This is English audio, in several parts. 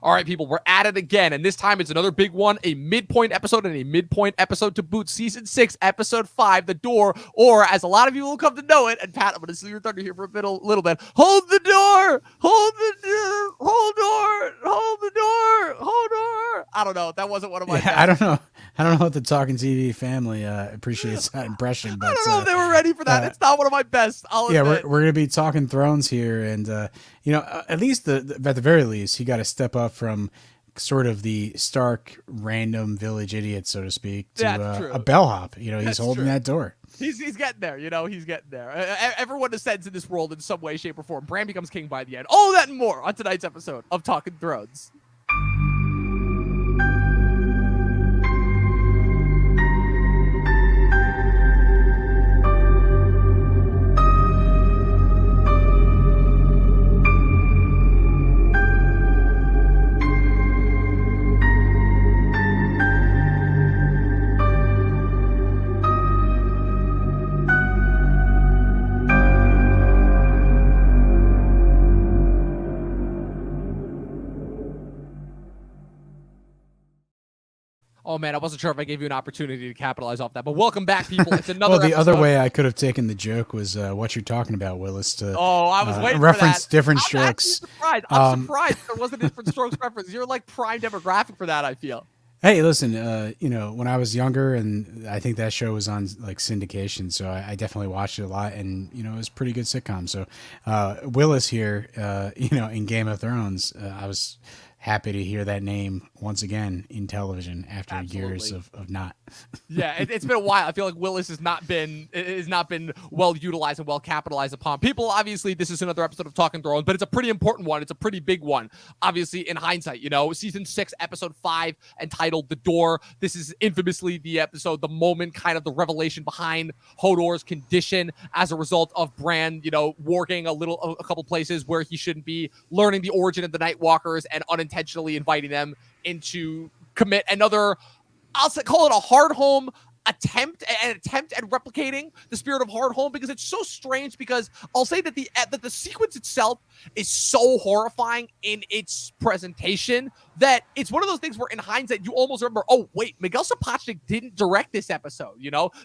All right, people, we're at it again, and this time it's another big one, a midpoint episode and a midpoint episode to boot. Season 6, Episode 5, The Door, or as a lot of you will come to know it, and Pat, I'm going to steal your thunder here for a little bit. Hold the door! Hold the door! Hold door! Hold the door! Hold door! I don't know. That wasn't one of my best. I don't know. I don't know if the Talking TV family appreciates that impression. But, I don't know if they were ready for that. It's not one of my best. We're going to be talking Thrones here, and at least at the very least, he got to step up from sort of the Stark random village idiot, so to speak, to a bellhop. He's holding that door. He's getting there, he's getting there. Everyone ascends in this world in some way, shape, or form. Bran becomes king by the end. All of that and more on tonight's episode of Talking Thrones. Oh, man, I wasn't sure if I gave you an opportunity to capitalize off that. But welcome back, people. It's another the episode. Other way I could have taken the joke was what you're talking about, Willis, to I was waiting reference for that. different strokes. I'm surprised there wasn't a different strokes reference. You're like prime demographic for that, I feel. Hey, listen, when I was younger, and I think that show was on like syndication, so I definitely watched it a lot, and it was a pretty good sitcom. So Willis here, in Game of Thrones, I was happy to hear that name once again in television after years of not. Yeah, it's been a while. I feel like Willis has not been well utilized and well capitalized upon. People, obviously, this is another episode of Talking Thrones, but it's a pretty important one. It's a pretty big one. Obviously, in hindsight, season 6, episode 5, entitled "The Door." This is infamously the episode, the moment, kind of the revelation behind Hodor's condition as a result of Bran, warging a couple places where he shouldn't be, learning the origin of the Night Walkers, and unintentionally inviting them into commit another, I'll call it a hard home attempt at replicating the spirit of hard home, because it's so strange, because I'll say that the sequence itself is so horrifying in its presentation that it's one of those things where in hindsight you almost remember, oh wait, Miguel Sapochnik didn't direct this episode.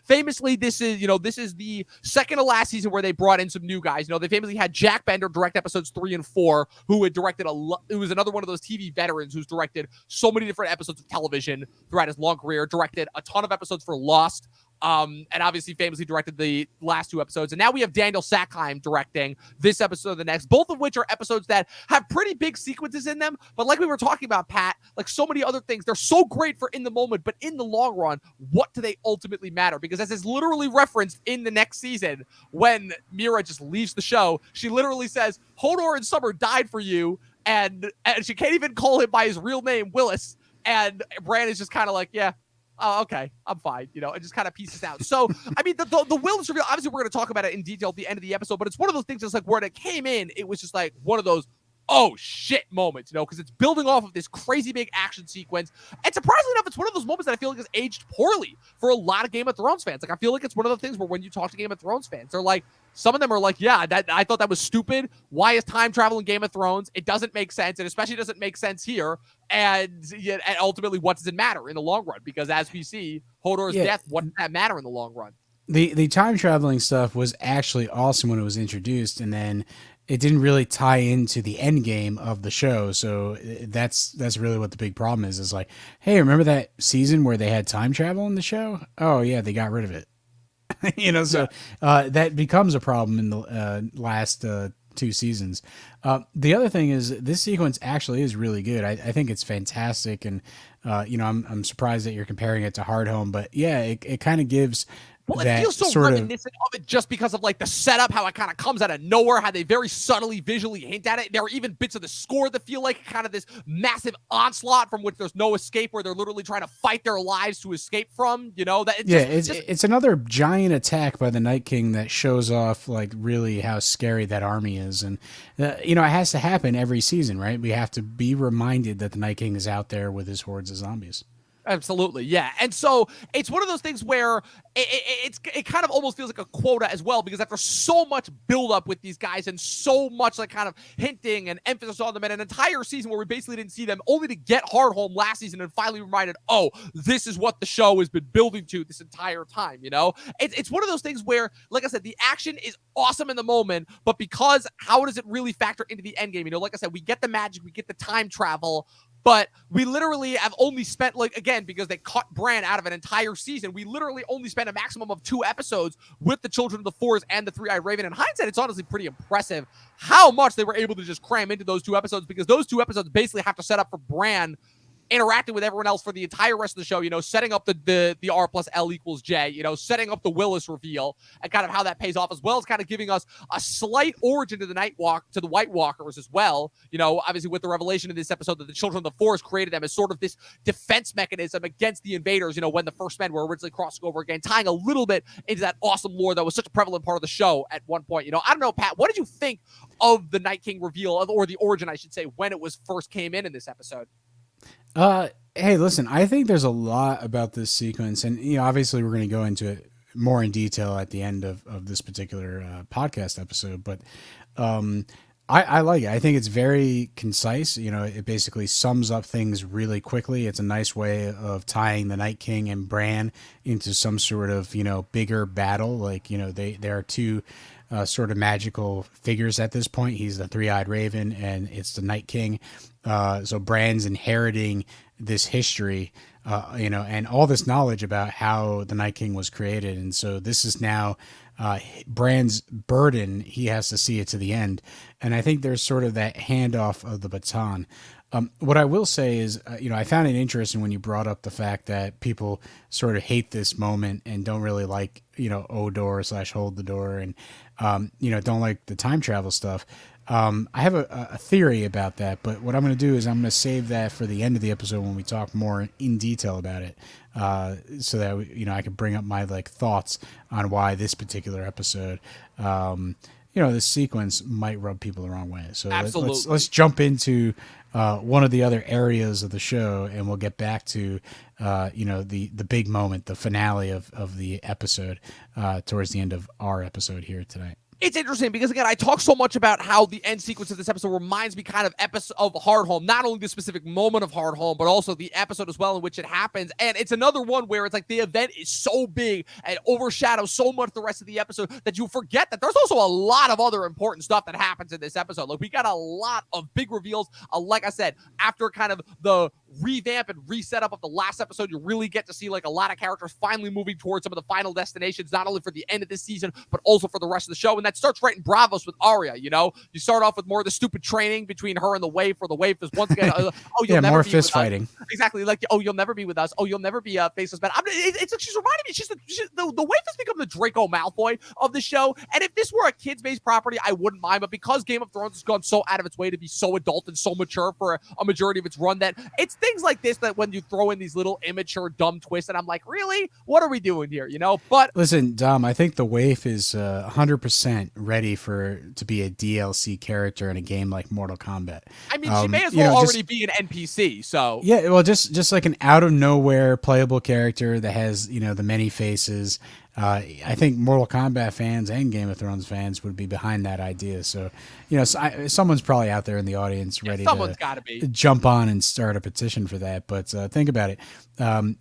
Famously, this is the second to last season where they brought in some new guys. They famously had Jack Bender direct episodes 3 and 4, who had directed it was another one of those TV veterans who's directed so many different episodes of television throughout his long career, directed a ton of episodes for Lost, and obviously famously directed the last 2 episodes. And now we have Daniel Sackheim directing this episode and the next, both of which are episodes that have pretty big sequences in them. But like we were talking about, Pat, like so many other things, they're so great for in the moment, but in the long run, what do they ultimately matter? Because as is literally referenced in the next season, when Meera just leaves the show, she literally says, Hodor and Summer died for you, and she can't even call him by his real name, Willis. And Bran is just kind of like, yeah, oh, okay, I'm fine, it just kind of pieces out. So, I mean, the Willis reveal, obviously we're going to talk about it in detail at the end of the episode, but it's one of those things that's like, when it came in, it was just like one of those, oh shit moments, because it's building off of this crazy big action sequence. And surprisingly enough, it's one of those moments that I feel like has aged poorly for a lot of Game of Thrones fans. Like, I feel like it's one of the things where when you talk to Game of Thrones fans, they're like, some of them are like, yeah, I thought that was stupid. Why is time travel in Game of Thrones? It doesn't make sense. And especially doesn't make sense here. And ultimately, what does it matter in the long run? Because as we see, Hodor's death, what does that matter in the long run? The time traveling stuff was actually awesome when it was introduced, and then it didn't really tie into the end game of the show. So that's really what the big problem is like, hey, remember that season where they had time travel in the show? Oh yeah, they got rid of it. That becomes a problem in the last 2 seasons. The other thing is this sequence actually is really good. I think it's fantastic, and I'm surprised that you're comparing it to Hard Home, but yeah, it kind of gives. Well, it feels so reminiscent of it just because of like the setup, how it kind of comes out of nowhere, how they very subtly visually hint at it. There are even bits of the score that feel like kind of this massive onslaught from which there's no escape, where they're literally trying to fight their lives to escape from, it's another giant attack by the Night King that shows off like really how scary that army is. And, it has to happen every season, right? We have to be reminded that the Night King is out there with his hordes of zombies. Absolutely, yeah. And so it's one of those things where it kind of almost feels like a quota as well, because after so much buildup with these guys and so much like kind of hinting and emphasis on them, and an entire season where we basically didn't see them, only to get Hardhome last season and finally reminded, oh, this is what the show has been building to this entire time. It's one of those things where, like I said, the action is awesome in the moment, but because how does it really factor into the end game? Like I said, we get the magic, we get the time travel. But we literally have only spent, like, again, because they cut Bran out of an entire season, we literally only spent a maximum of 2 episodes with the Children of the Forest and the Three-Eyed Raven. In hindsight, it's honestly pretty impressive how much they were able to just cram into those 2 episodes, because those 2 episodes basically have to set up for Bran interacting with everyone else for the entire rest of the show, setting up the R plus L equals J, setting up the Willis reveal and kind of how that pays off, as well as kind of giving us a slight origin to the White Walkers as well. Obviously with the revelation in this episode that the Children of the Forest created them as sort of this defense mechanism against the invaders, when the First Men were originally crossing over again, tying a little bit into that awesome lore that was such a prevalent part of the show at one point. I don't know, Pat, what did you think of the Night King reveal, or the origin, I should say, when it was first came in this episode? Hey, listen, I think there's a lot about this sequence, and obviously we're going to go into it more in detail at the end of this particular podcast episode, but I like it. I think it's very concise. It basically sums up things really quickly. It's a nice way of tying the Night King and Bran into some sort of bigger battle. Like there are 2 sort of magical figures at this point. He's the Three-Eyed Raven, and it's the Night King. So Bran's inheriting this history, and all this knowledge about how the Night King was created. And so this is now Bran's burden. He has to see it to the end. And I think there's sort of that handoff of the baton. What I will say is, I found it interesting when you brought up the fact that people sort of hate this moment and don't really like, Hodor / hold the door, and, don't like the time travel stuff. I have a theory about that, but what I'm going to do is I'm going to save that for the end of the episode when we talk more in detail about it, so that I can bring up my thoughts on why this particular episode, this sequence might rub people the wrong way. So let's jump into one of the other areas of the show, and we'll get back to the big moment, the finale of the episode, towards the end of our episode here tonight. It's interesting because, again, I talk so much about how the end sequence of this episode reminds me kind of of Hardhome, not only the specific moment of Hardhome, but also the episode as well in which it happens. And it's another one where it's like the event is so big and overshadows so much the rest of the episode that you forget that there's also a lot of other important stuff that happens in this episode. Like, we got a lot of big reveals. Like I said, after kind of the revamp and reset up of the last episode, you really get to see a lot of characters finally moving towards some of the final destinations, not only for the end of this season, but also for the rest of the show. And that starts right in Braavos with Arya. You start off with more of the stupid training between her and the Waif, or the Waif is once again, you'll never more be fist fighting. Exactly. Like, you'll never be with us. You'll never be faceless man. It's like she's reminding me, the Waif has become the Draco Malfoy of the show. And if this were a kids-based property, I wouldn't mind. But because Game of Thrones has gone so out of its way to be so adult and so mature for a majority of its run, that it's things like this that when you throw in these little immature, dumb twists, and I'm like, really? What are we doing here? But listen, Dom, I think the Waif is 100% ready to be a DLC character in a game like Mortal Kombat. I mean, she may as well already be an NPC. So yeah, well, just like an out of nowhere playable character that has the many faces. I think Mortal Kombat fans and Game of Thrones fans would be behind that idea. So, someone's probably out there in the audience ready to jump on and start a petition for that. But think about it.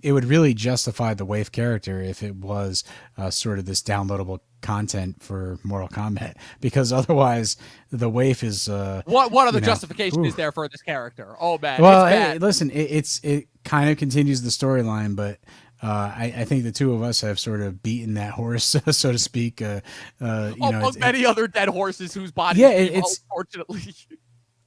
It would really justify the Waif character if it was sort of this downloadable content for Mortal Kombat, because otherwise the Waif is what other justification is there for this character? Oh man, well, hey, listen, it kind of continues the storyline, but I think the two of us have sort of beaten that horse, so to speak. Many other dead horses whose bodies, unfortunately.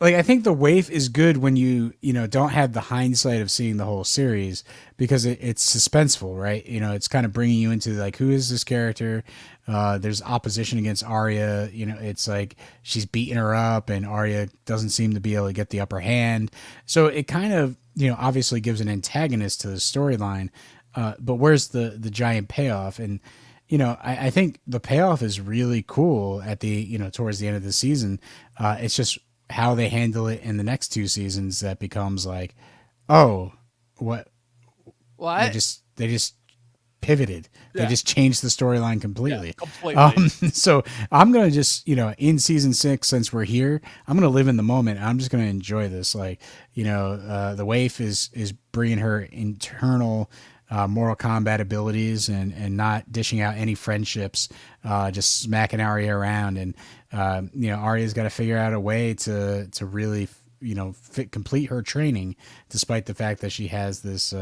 Like, I think the Waif is good when you don't have the hindsight of seeing the whole series, because it's suspenseful, right? It's kind of bringing you into who is this character? There's opposition against Arya. It's like she's beating her up, and Arya doesn't seem to be able to get the upper hand. So it kind of obviously gives an antagonist to the storyline. But where's the giant payoff? And I think the payoff is really cool at the towards the end of the season. It's just how they handle it in the next 2 seasons that becomes like, oh, what What? They just pivoted. They Yeah. just changed the storyline Yeah, completely. completely. So I'm gonna just, in season 6, since we're here, I'm gonna live in the moment. I'm just gonna enjoy this. Like, the waif is bringing her internal Mortal Kombat abilities and not dishing out any friendships, just smacking Arya around. And Arya's got to figure out a way to really complete her training, despite the fact that she has this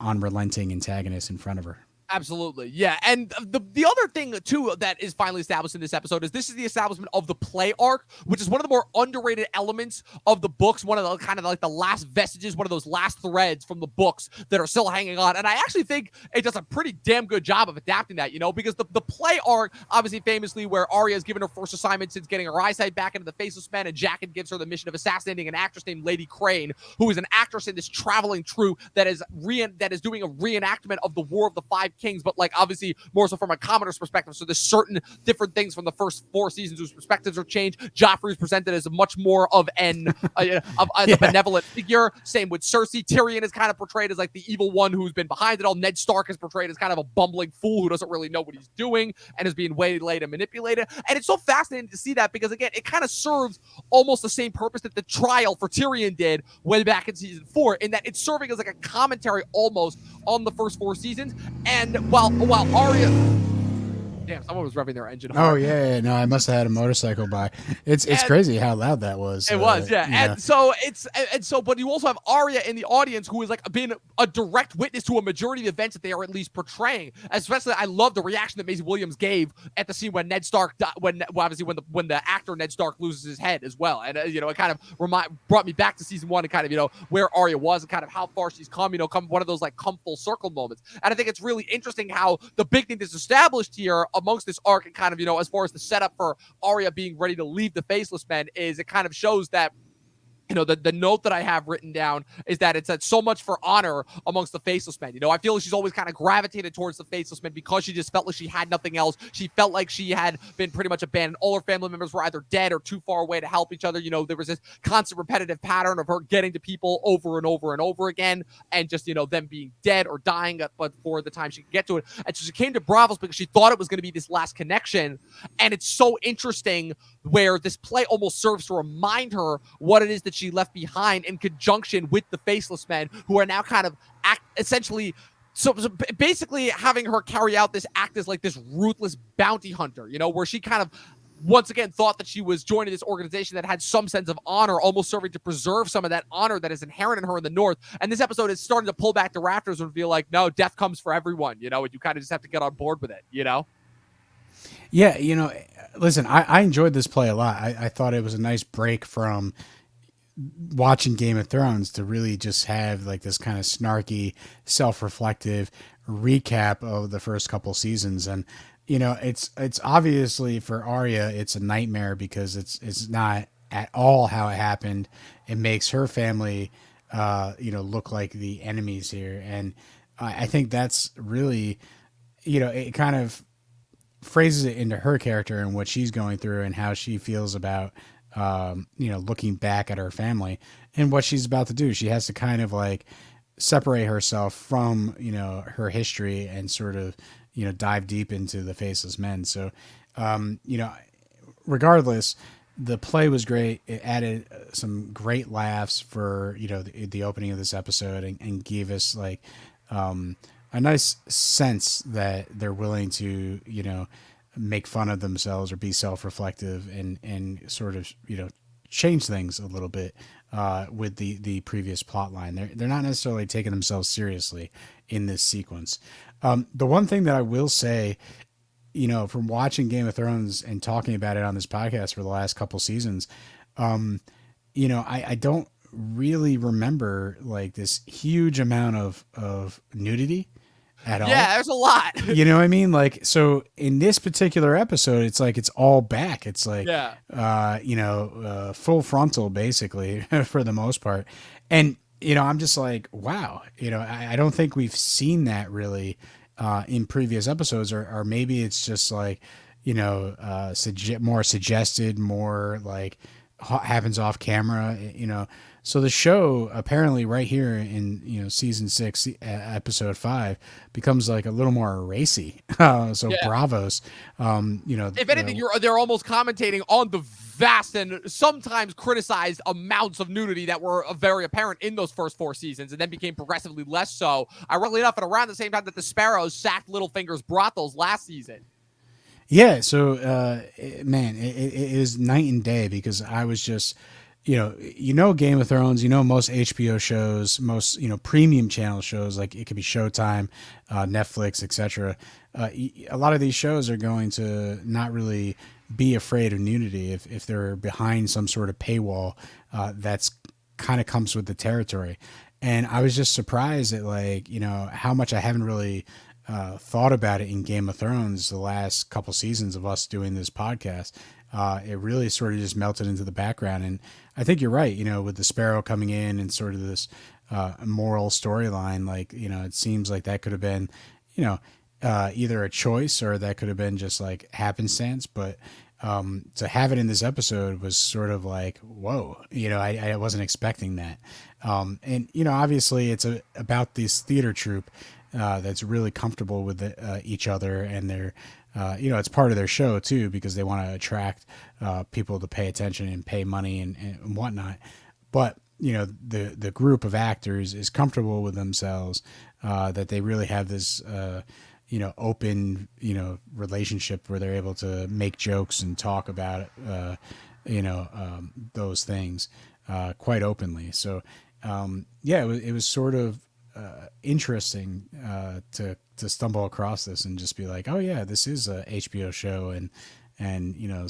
unrelenting antagonist in front of her. Absolutely. Yeah. And the other thing, too, that is finally established in this episode is this is the establishment of the play arc, which is one of the more underrated elements of the books, one of the kind of like the last vestiges, one of those last threads from the books that are still hanging on. And I actually think it does a pretty damn good job of adapting that, because the play arc, obviously famously, where Arya is given her first assignment since getting her eyesight back into the Faceless Men, and Jaqen gives her the mission of assassinating an actress named Lady Crane, who is an actress in this traveling troupe that is doing a reenactment of the War of the Five Kings, but like obviously more so from a commoner's perspective. So there's certain different things from the first 4 seasons whose perspectives are changed. Joffrey's presented as much more of a benevolent figure. Same with Cersei. Tyrion is kind of portrayed as like the evil one who's been behind it all. Ned Stark is portrayed as kind of a bumbling fool who doesn't really know what he's doing and is being waylaid and manipulated. And it's so fascinating to see that because, again, it kind of serves almost the same purpose that the trial for Tyrion did way back in season 4, in that it's serving as like a commentary almost on the first 4 seasons. And while Arya, damn, someone was revving their engine hard. Oh yeah, no, I must have had a motorcycle by. It's crazy how loud that was. It was, yeah. And so but you also have Arya in the audience, who is like being a direct witness to a majority of the events that they are at least portraying. Especially, I love the reaction that Maisie Williams gave at the scene when Ned Stark, when the actor Ned Stark loses his head as well. And it kind of brought me back to season 1 and kind of where Arya was and kind of how far she's come. Come one of those like come full circle moments. And I think it's really interesting how the big thing that's established here amongst this arc and kind of as far as the setup for Arya being ready to leave the Faceless Men is it kind of shows that the note that I have written down is that it's so much for honor amongst the Faceless Men. I feel like she's always kind of gravitated towards the Faceless Men because she just felt like she had nothing else. She felt like she had been pretty much abandoned. All her family members were either dead or too far away to help each other. There was this constant repetitive pattern of her getting to people over and over and over again, and just, them being dead or dying but before the time she could get to it. And so she came to Braavos because she thought it was going to be this last connection. And it's so interesting where this play almost serves to remind her what it is that she left behind in conjunction with the Faceless Men, who are now kind of essentially so basically having her carry out this act as like this ruthless bounty hunter, where she kind of once again thought that she was joining this organization that had some sense of honor, almost serving to preserve some of that honor that is inherent in her in the North. And this episode is starting to pull back the rafters and feel like, no, death comes for everyone, and you kind of just have to get on board with it, Yeah, listen, I enjoyed this play a lot. I thought it was a nice break from watching Game of Thrones to really just have like this kind of snarky, self-reflective recap of the first couple seasons. And it's obviously for Arya it's a nightmare because it's not at all how it happened. It makes her family look like the enemies here, and I think that's really it kind of phrases it into her character and what she's going through and how she feels about looking back at her family and what she's about to do. She has to kind of like separate herself from her history and sort of dive deep into the Faceless Men. So regardless, the play was great. It added some great laughs for the opening of this episode and gave us like a nice sense that they're willing to, make fun of themselves or be self-reflective and sort of, change things a little bit with the previous plot line. They're not necessarily taking themselves seriously in this sequence. The one thing that I will say, from watching Game of Thrones and talking about it on this podcast for the last couple seasons, I don't really remember like this huge amount of nudity at all. Yeah, there's a lot. You know what I mean? Like, so in this particular episode, it's like it's all back. It's like, full frontal basically for the most part. And, I'm just like, wow, I don't think we've seen that really in previous episodes, or maybe it's just like, more suggested, more like happens off camera, So the show apparently right here in season 6, episode 5, becomes like a little more racy. So Yeah. Braavos, If anything, they're almost commentating on the vast and sometimes criticized amounts of nudity that were very apparent in those first 4 seasons and then became progressively less so. Ironically enough, at around the same time that the Sparrows sacked Littlefinger's brothels last season. Yeah, so man, it is night and day because I was just, Game of Thrones, most HBO shows, most premium channel shows, like it could be Showtime, Netflix, etc. A lot of these shows are going to not really be afraid of nudity if they're behind some sort of paywall that's kind of comes with the territory. And I was just surprised at how much I haven't really thought about it in Game of Thrones the last couple seasons of us doing this podcast. It really sort of just melted into the background. And I think you're right, with the Sparrow coming in and sort of this moral storyline, it seems like that could have been, either a choice or that could have been just like happenstance. But to have it in this episode was sort of like, whoa, I wasn't expecting that. And, obviously it's about this theater troupe that's really comfortable with each other, and they're it's part of their show too because they want to attract people to pay attention and pay money and whatnot. But the group of actors is comfortable with themselves, that they really have this open relationship where they're able to make jokes and talk about those things quite openly. So it was sort of interesting to stumble across this and just be like, oh yeah, this is a HBO show, and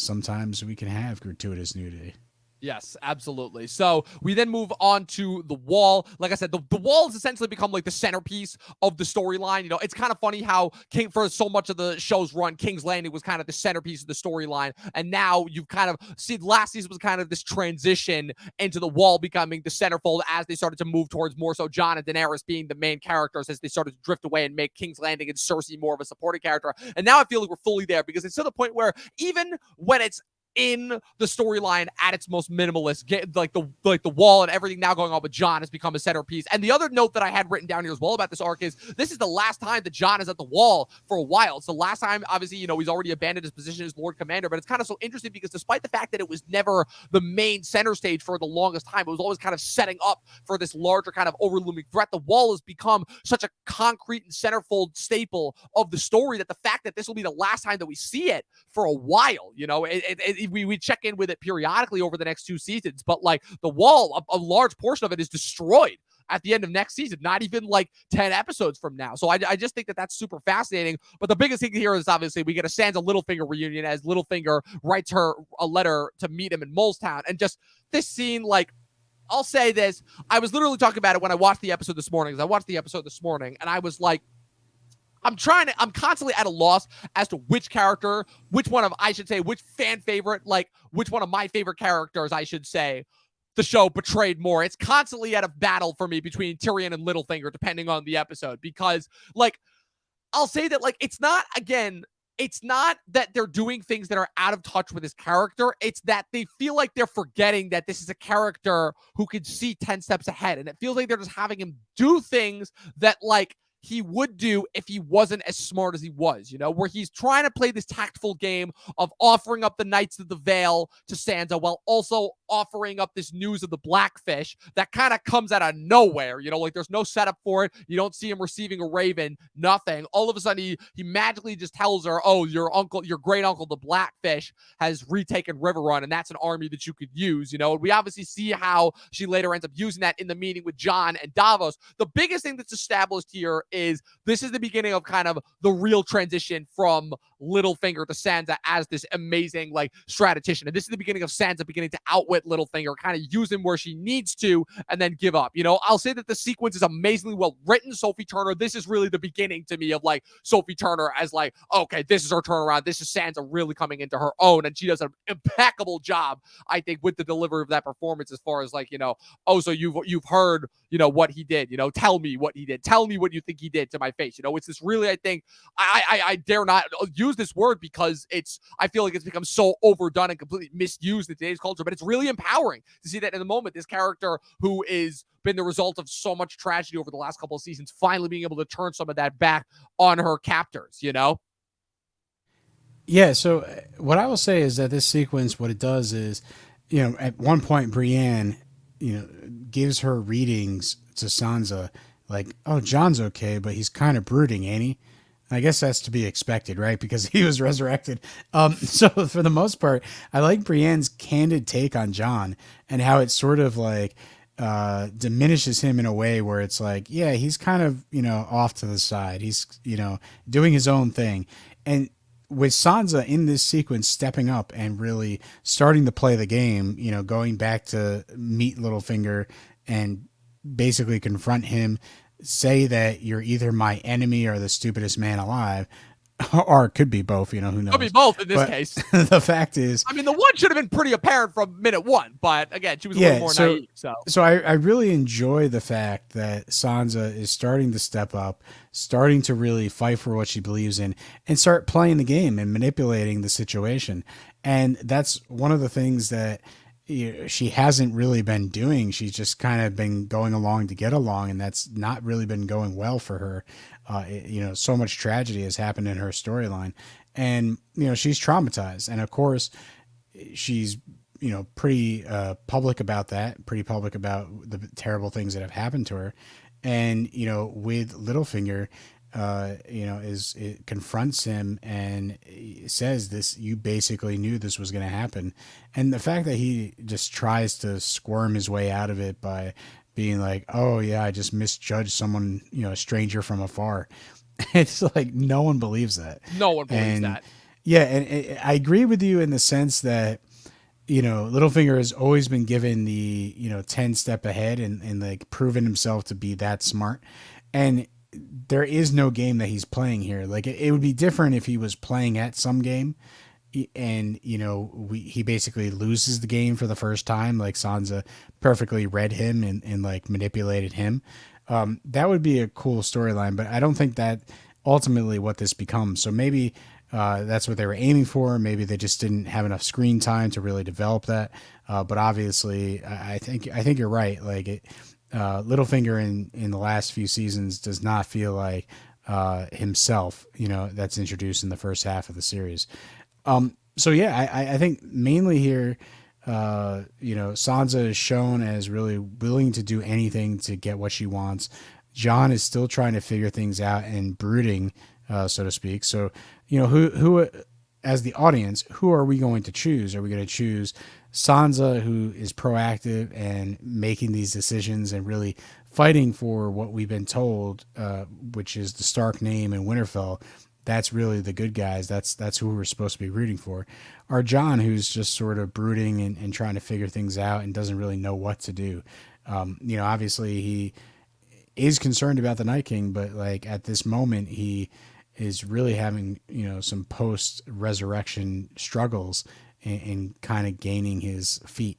sometimes we can have gratuitous nudity. Yes, absolutely. So we then move on to the wall. Like I said, the wall has essentially become like the centerpiece of the storyline. It's kind of funny how for so much of the show's run, King's Landing was kind of the centerpiece of the storyline. And now you've kind of seen last season was kind of this transition into the wall becoming the centerfold as they started to move towards more so Jon and Daenerys being the main characters as they started to drift away and make King's Landing and Cersei more of a supporting character. And now I feel like we're fully there because it's to the point where even when it's in the storyline at its most minimalist, like the wall and everything now going on with Jon has become a centerpiece. And the other note that I had written down here as well about this arc is this is the last time that Jon is at the wall for a while. It's the last time, obviously, he's already abandoned his position as Lord Commander, but it's kind of so interesting because despite the fact that it was never the main center stage for the longest time, it was always kind of setting up for this larger kind of overlooming threat. The wall has become such a concrete and centerfold staple of the story that the fact that this will be the last time that we see it for a while, we check in with it periodically over the next 2 seasons, but like the wall, a large portion of it is destroyed at the end of next season, not even like 10 episodes from now. So I just think that that's super fascinating. But the biggest thing here is obviously we get a Sansa Littlefinger reunion as Littlefinger writes her a letter to meet him in Molestown. And just this scene, like, I'll say this, I was literally talking about it when I watched the episode this morning, and I was like, I'm constantly at a loss as to which character, which fan favorite, like which one of my favorite characters, I should say, the show betrayed more. It's constantly at a battle for me between Tyrion and Littlefinger, depending on the episode, because like, I'll say that like, it's not that they're doing things that are out of touch with his character. It's that they feel like they're forgetting that this is a character who can see 10 steps ahead. And it feels like they're just having him do things that like, he would do if he wasn't as smart as he was, where he's trying to play this tactful game of offering up the Knights of the Vale to Sansa while also offering up this news of the Blackfish that kind of comes out of nowhere, like there's no setup for it. You don't see him receiving a raven, nothing. All of a sudden he magically just tells her, oh, your great uncle, the Blackfish, has retaken Riverrun, and that's an army that you could use, We obviously see how she later ends up using that in the meeting with Jon and Davos. The biggest thing that's established here is this is the beginning of kind of the real transition from Littlefinger to Sansa as this amazing like strategician. And this is the beginning of Sansa beginning to outwit Littlefinger, kind of use him where she needs to and then give up. I'll say that the sequence is amazingly well written. Sophie Turner, this is really the beginning to me of like Sophie Turner as like, okay, this is her turnaround. This is Sansa really coming into her own. And she does an impeccable job, I think, with the delivery of that performance as far as like, oh, so you've heard, what he did, tell me what he did. Tell me what you think he did to my face. It's this really, I think, I dare not use use this word because I feel like it's become so overdone and completely misused in today's culture, but it's really empowering to see that in the moment, this character who is been the result of so much tragedy over the last couple of seasons, finally being able to turn some of that back on her captors, you know? Yeah, so what I will say is that this sequence, what it does is, at one point, Brienne, gives her readings to Sansa, like, oh, John's okay, but he's kind of brooding, ain't he? I guess that's to be expected, right? Because he was resurrected. So for the most part, I like Brienne's candid take on John and how it sort of like diminishes him in a way where it's like, yeah, he's kind of, off to the side. He's, doing his own thing. And with Sansa in this sequence stepping up and really starting to play the game, going back to meet Littlefinger and basically confront him, say that you're either my enemy or the stupidest man alive, or it could be both, who knows? Could be both in this case. The fact is, I mean, the one should have been pretty apparent from minute one, but again, she was a little more naive. So I really enjoy the fact that Sansa is starting to step up, starting to really fight for what she believes in, and start playing the game and manipulating the situation. And that's one of the things that she hasn't really been doing. She's just kind of been going along to get along, and that's not really been going well for her. So much tragedy has happened in her storyline, and she's traumatized, and of course she's pretty public about that, pretty public about the terrible things that have happened to her. And with Littlefinger, it confronts him and says this, you basically knew this was going to happen. And the fact that he just tries to squirm his way out of it by being like, oh yeah, I just misjudged someone, a stranger from afar. It's like, no one believes that. No one believes that. Yeah. And I agree with you in the sense that, Littlefinger has always been given the, 10 step ahead and like proven himself to be that smart. And there is no game that he's playing here. Like it would be different if he was playing at some game and, he basically loses the game for the first time. Like Sansa perfectly read him and like manipulated him. That would be a cool storyline, but I don't think that ultimately what this becomes. So maybe, that's what they were aiming for. Maybe they just didn't have enough screen time to really develop that. But obviously I think you're right. Like Littlefinger in the last few seasons does not feel like himself, that's introduced in the first half of the series. So yeah, I think mainly here, Sansa is shown as really willing to do anything to get what she wants. Jon is still trying to figure things out and brooding, so to speak. So, who as the audience, who are we going to choose? Are we going to choose Sansa, who is proactive and making these decisions and really fighting for what we've been told, which is the Stark name in Winterfell? That's really the good guys. That's who we're supposed to be rooting for. Or Jon, who's just sort of brooding and trying to figure things out and doesn't really know what to do. Obviously he is concerned about the Night King, but like at this moment he is really having, some post-resurrection struggles and kind of gaining his feet,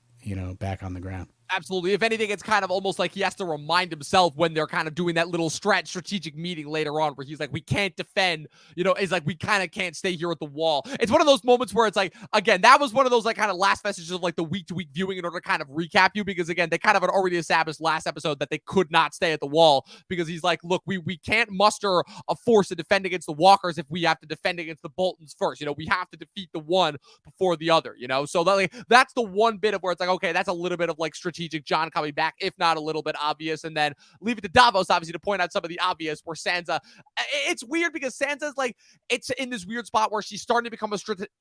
back on the ground. Absolutely. If anything, it's kind of almost like he has to remind himself when they're kind of doing that little strategic meeting later on where he's like, we can't defend, it's like, we kind of can't stay here at the wall. It's one of those moments where it's like, again, that was one of those like kind of last messages of like the week-to-week viewing in order to kind of recap you, because again, they kind of had already established last episode that they could not stay at the wall because he's like, look, we can't muster a force to defend against the walkers if we have to defend against the Boltons first. We have to defeat the one before the other, so that's the one bit of where it's like, okay, that's a little bit of like strategic Jon coming back, if not a little bit obvious. And then leave it to Braavos, obviously, to point out some of the obvious where Sansa, it's weird because Sansa's like, it's in this weird spot where she's starting to become a strategist.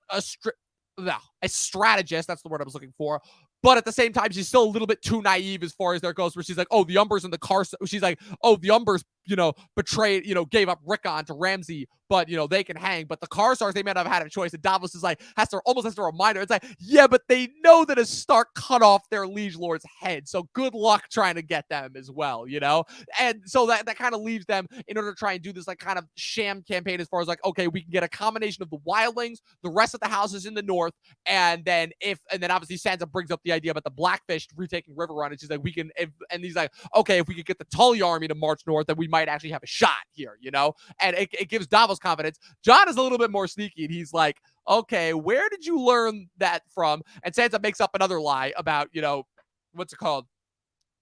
That's the word I was looking for. But at the same time, she's still a little bit too naive as far as there goes, where she's like, oh, the Umbers and the Cars. She's like, oh, the Umbers, betrayed, gave up Rickon to Ramsay, but, they can hang. But the Karstarks, they may not have had a choice. And Davos is like, almost has to remind her. It's like, yeah, but they know that a Stark cut off their liege lord's head. So good luck trying to get them as well, And so that kind of leaves them in order to try and do this like kind of sham campaign as far as like, okay, we can get a combination of the wildlings, the rest of the houses in the north, and then obviously Sansa brings up the idea about the Blackfish retaking Riverrun, and she's like, and he's like, okay, if we could get the Tully army to march north, then we might actually have a shot here, And it gives Davos confidence. Jon is a little bit more sneaky, and he's like, okay, where did you learn that from? And Sansa makes up another lie about, what's it called?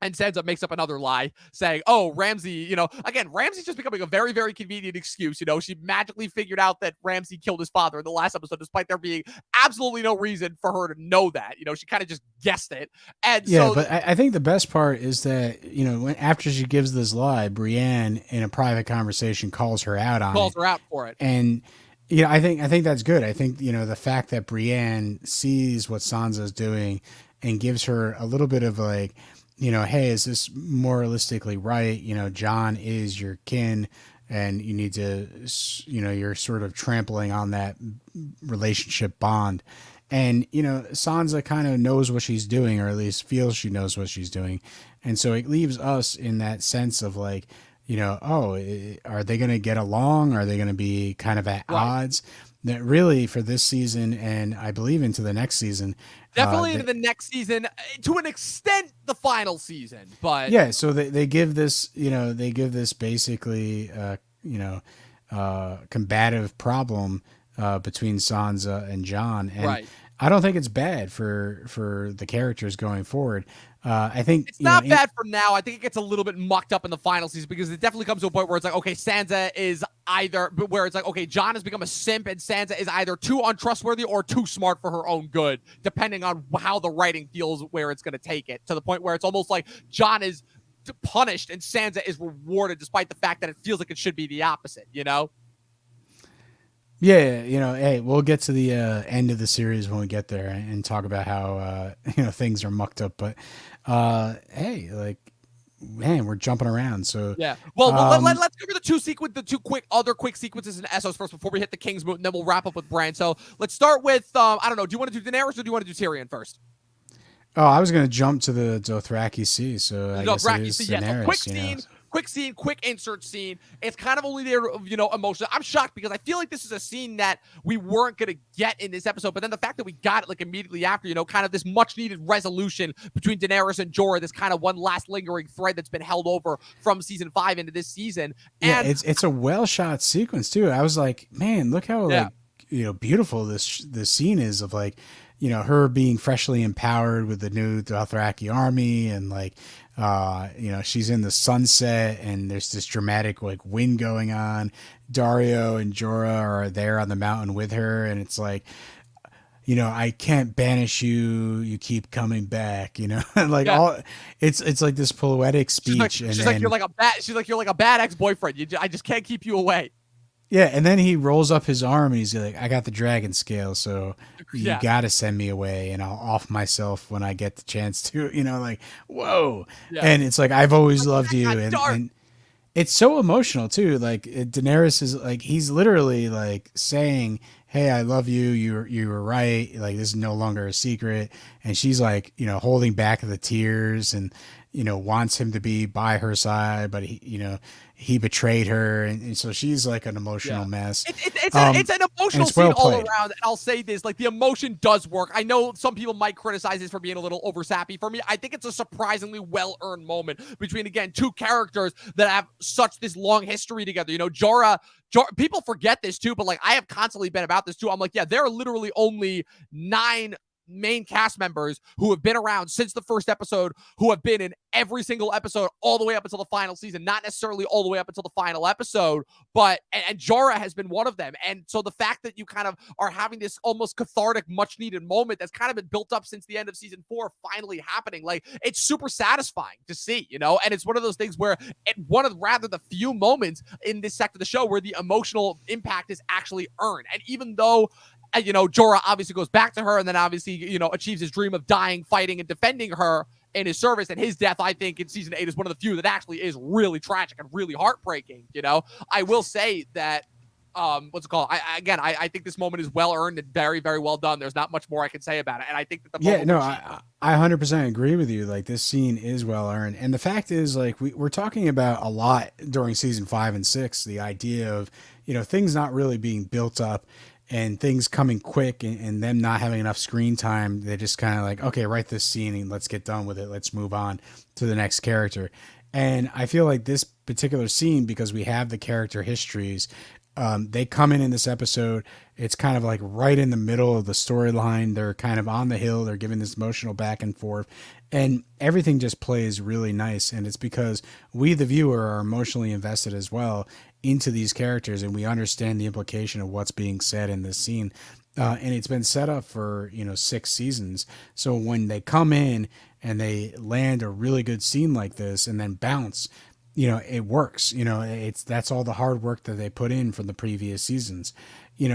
And Sansa makes up another lie saying, oh, Ramsay, again, Ramsay's just becoming a very, very convenient excuse. She magically figured out that Ramsay killed his father in the last episode, despite there being absolutely no reason for her to know that. She kind of just guessed it. And yeah, but I think the best part is that, after she gives this lie, Brienne in a private conversation calls her out on it. Calls her out for it. And I think that's good. I think, the fact that Brienne sees what Sansa's doing and gives her a little bit of like, hey, is this moralistically right? Jon is your kin, and you need to, you're sort of trampling on that relationship bond. And, Sansa kind of knows what she's doing, or at least feels she knows what she's doing. And so it leaves us in that sense of like, are they going to get along? Are they going to be kind of at odds? That really for this season, and I believe into the next season, definitely into the next season, to an extent, the final season. But yeah, so they give this, basically, combative problem between Sansa and Jon, and I don't think it's bad for the characters going forward. I think it's not bad for now. I think it gets a little bit mucked up in the final season because it definitely comes to a point where it's like, okay, Sansa is either, where it's like, okay, Jon has become a simp and Sansa is either too untrustworthy or too smart for her own good, depending on how the writing feels where it's going to take it, to the point where it's almost like Jon is punished and Sansa is rewarded, despite the fact that it feels like it should be the opposite, Yeah, hey, we'll get to the end of the series when we get there and talk about how things are mucked up. But hey, like, man, we're jumping around. So yeah, well, let's cover the two quick sequences in Essos first before we hit the Kingsmoot, and then we'll wrap up with Bran. So let's start with I don't know. Do you want to do Daenerys or do you want to do Tyrion first? Oh, I was going to jump to the Dothraki Sea, so I guess it is Daenerys. Yeah, so quick scene, quick insert scene. It's kind of only there, emotional. I'm shocked because I feel like this is a scene that we weren't going to get in this episode, but then the fact that we got it like immediately after, kind of this much needed resolution between Daenerys and Jorah, this kind of one last lingering thread that's been held over from season 5 into this season. And yeah, it's a well shot sequence too. I was like, man, look how like beautiful this scene is of like, her being freshly empowered with the new Dothraki army, and like, she's in the sunset, and there's this dramatic like wind going on. Dario and Jorah are there on the mountain with her, and it's like, I can't banish you. You keep coming back. Like all, it's like this poetic speech. She's like you're like a bad ex-boyfriend. I just can't keep you away. Yeah, and then he rolls up his arm and he's like, I got the dragon scale, so you got to send me away and I'll off myself when I get the chance to, like, whoa. Yeah. And it's like, I've always loved you. And it's so emotional too. Like Daenerys is like, he's literally like saying, hey, I love you. You were right. Like, this is no longer a secret. And she's like, holding back the tears and, wants him to be by her side, but he betrayed her, and so she's like an emotional mess. It's an emotional scene all around. And I'll say this, like, the emotion does work. I know some people might criticize this for being a little over sappy. For me, I think it's a surprisingly well-earned moment between, again, two characters that have such this long history together. Jorah, people forget this too, but like, I have constantly been about this too. I'm like, yeah, there are literally only 9 main cast members who have been around since the first episode, who have been in every single episode all the way up until the final season, not necessarily all the way up until the final episode, but and Jorah has been one of them. And so the fact that you kind of are having this almost cathartic, much needed moment that's kind of been built up since the end of season 4 finally happening, like, it's super satisfying to see, and it's one of those things where one of rather the few moments in this sector of the show where the emotional impact is actually earned. And even though Jorah obviously goes back to her and then obviously, achieves his dream of dying, fighting, and defending her in his service. And his death, I think, in season 8 is one of the few that actually is really tragic and really heartbreaking. I will say that, what's it called? I think this moment is well earned and very, very well done. There's not much more I can say about it. And I think that I 100% agree with you. Like, this scene is well earned. And the fact is, like, we're talking about a lot during season 5 and 6, the idea of, things not really being built up and things coming quick and them not having enough screen time. They're just kind of like, okay, write this scene and let's get done with it. Let's move on to the next character. And I feel like this particular scene, because we have the character histories, They come in this episode. It's kind of like right in the middle of the storyline. They're kind of on the hill. They're giving this emotional back and forth, and everything just plays really nice. And it's because we, the viewer, are emotionally invested as well into these characters, and we understand the implication of what's being said in this scene. And it's been set up for 6 seasons. So when they come in and they land a really good scene like this and then bounce, it works. That's all the hard work that they put in from the previous seasons.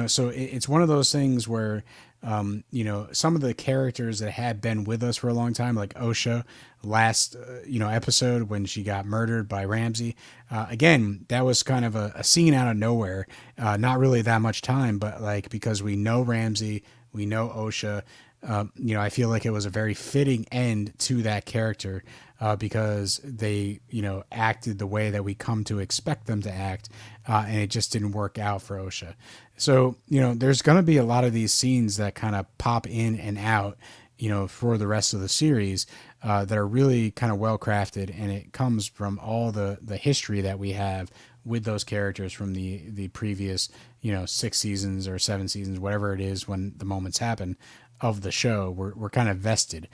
So it's one of those things where some of the characters that had been with us for a long time, like Osha last episode when she got murdered by Ramsay, again, that was kind of a scene out of nowhere, not really that much time, but like because we know Ramsay, we know Osha, I feel like it was a very fitting end to that character, because they, acted the way that we come to expect them to act, and it just didn't work out for Osha. So, there's going to be a lot of these scenes that kind of pop in and out, for the rest of the series, that are really kind of well crafted, and it comes from all the history that we have with those characters from the previous, 6 seasons or 7 seasons, whatever it is when the moments happen of the show. We're kind of vested.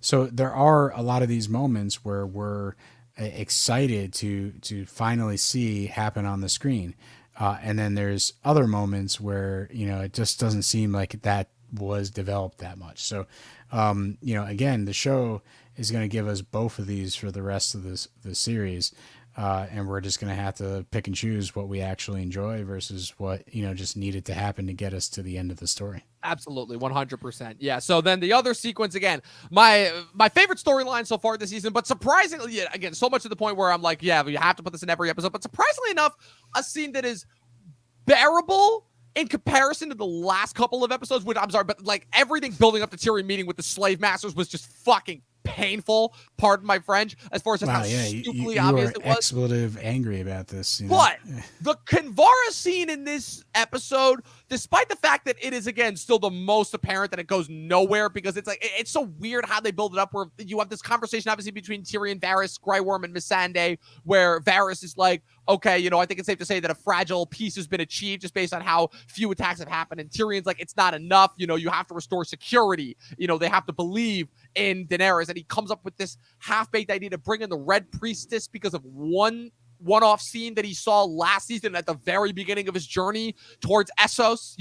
So there are a lot of these moments where we're excited to finally see happen on the screen. And then there's other moments where, it just doesn't seem like that was developed that much. So, again, the show is going to give us both of these for the rest of the series. And we're just going to have to pick and choose what we actually enjoy versus what, just needed to happen to get us to the end of the story. Absolutely, 100%. Yeah. So then the other sequence, again, my favorite storyline so far this season, but surprisingly, again, so much to the point where I'm like, yeah, you have to put this in every episode. But surprisingly enough, a scene that is bearable in comparison to the last couple of episodes, which I'm sorry, but like everything building up to Tyrion meeting with the slave masters was just fucking painful, pardon my French, as far as just how stupidly obvious it was. You are expletive angry about this. But the Kinvara scene in this episode, despite the fact that it is, again, still the most apparent that it goes nowhere, because it's like, it's so weird how they build it up, where you have this conversation, obviously, between Tyrion, Varys, Grey Worm, and Missandei, where Varys is like, okay, I think it's safe to say that a fragile peace has been achieved just based on how few attacks have happened. And Tyrion's like, it's not enough. You have to restore security. They have to believe in Daenerys. And he comes up with this half-baked idea to bring in the Red Priestess because of one-off scene that he saw last season at the very beginning of his journey towards Essos,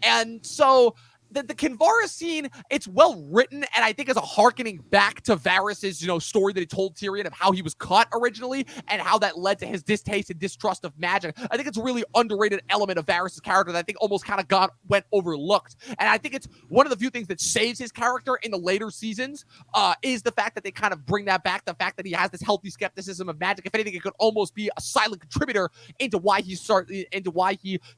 And so the Kinvara scene, it's well written, and I think is a harkening back to Varys's, story that he told Tyrion of how he was cut originally and how that led to his distaste and distrust of magic. I think it's a really underrated element of Varys's character that I think almost kind of went overlooked. And I think it's one of the few things that saves his character in the later seasons, is the fact that they kind of bring that back, the fact that he has this healthy skepticism of magic. If anything, it could almost be a silent contributor into why he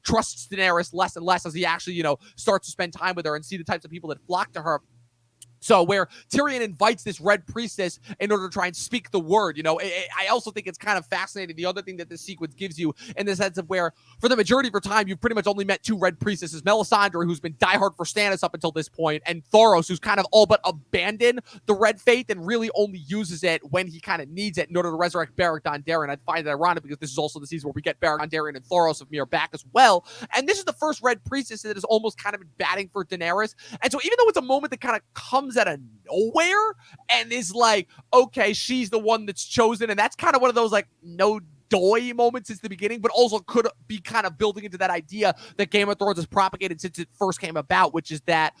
trusts Daenerys less and less as he actually, starts to spend time with her and see the types of people that flock to her. So where Tyrion invites this Red Priestess in order to try and speak the word, I also think it's kind of fascinating. The other thing that this sequence gives you, in the sense of where, for the majority of your time, you've pretty much only met 2 Red Priestesses: Melisandre, who's been diehard for Stannis up until this point, and Thoros, who's kind of all but abandoned the Red Faith and really only uses it when he kind of needs it in order to resurrect Beric Dondarrion. I find it ironic because this is also the season where we get Beric Dondarrion and Thoros of Myr back as well. And this is the first Red Priestess that is almost kind of been batting for Daenerys. And so even though it's a moment that kind of comes out of nowhere and is like, okay, she's the one that's chosen, and that's kind of one of those like no doy moments since the beginning, but also could be kind of building into that idea that Game of Thrones has propagated since it first came about, which is that,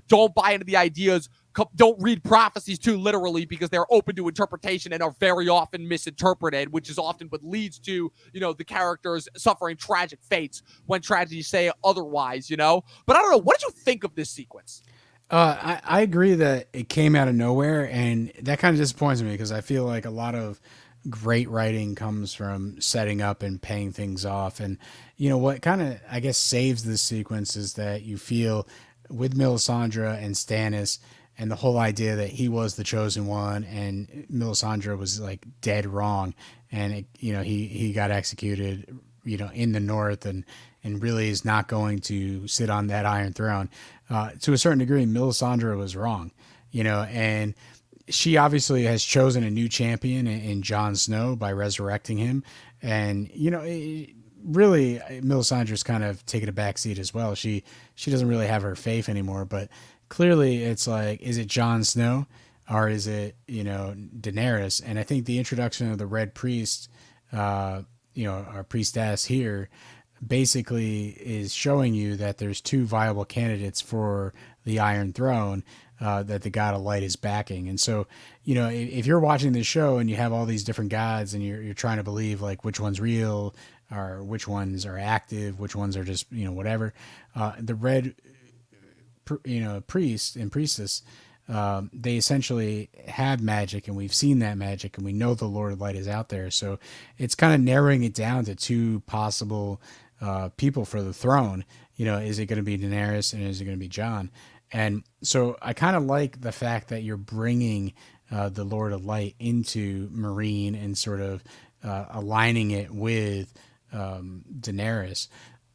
don't buy into the ideas, don't read prophecies too literally, because they're open to interpretation and are very often misinterpreted, which is often what leads to, the characters suffering tragic fates when tragedies say otherwise, But I don't know, what did you think of this sequence? I agree that it came out of nowhere, and that kind of disappoints me because I feel like a lot of great writing comes from setting up and paying things off. And, what kind of, I guess, saves this sequence is that you feel with Melisandre and Stannis and the whole idea that he was the chosen one and Melisandre was like dead wrong. And, he got executed, in the north and really is not going to sit on that Iron Throne. To a certain degree, Melisandre was wrong, and she obviously has chosen a new champion in Jon Snow by resurrecting him. And, really, Melisandre's kind of taking a backseat as well. She doesn't really have her faith anymore, but clearly it's like, is it Jon Snow or is it, Daenerys? And I think the introduction of the Red Priest, our priestess here, basically is showing you that there's two viable candidates for the Iron Throne, that the God of Light is backing. And so, if you're watching this show and you have all these different gods and you're trying to believe like which one's real or which ones are active, which ones are just, whatever, the red, priest and priestess, they essentially have magic, and we've seen that magic, and we know the Lord of Light is out there. So it's kind of narrowing it down to two possible people for the throne. Is it going to be Daenerys and is it going to be Jon? And so I kind of like the fact that you're bringing the Lord of Light into Meereen and sort of aligning it with Daenerys.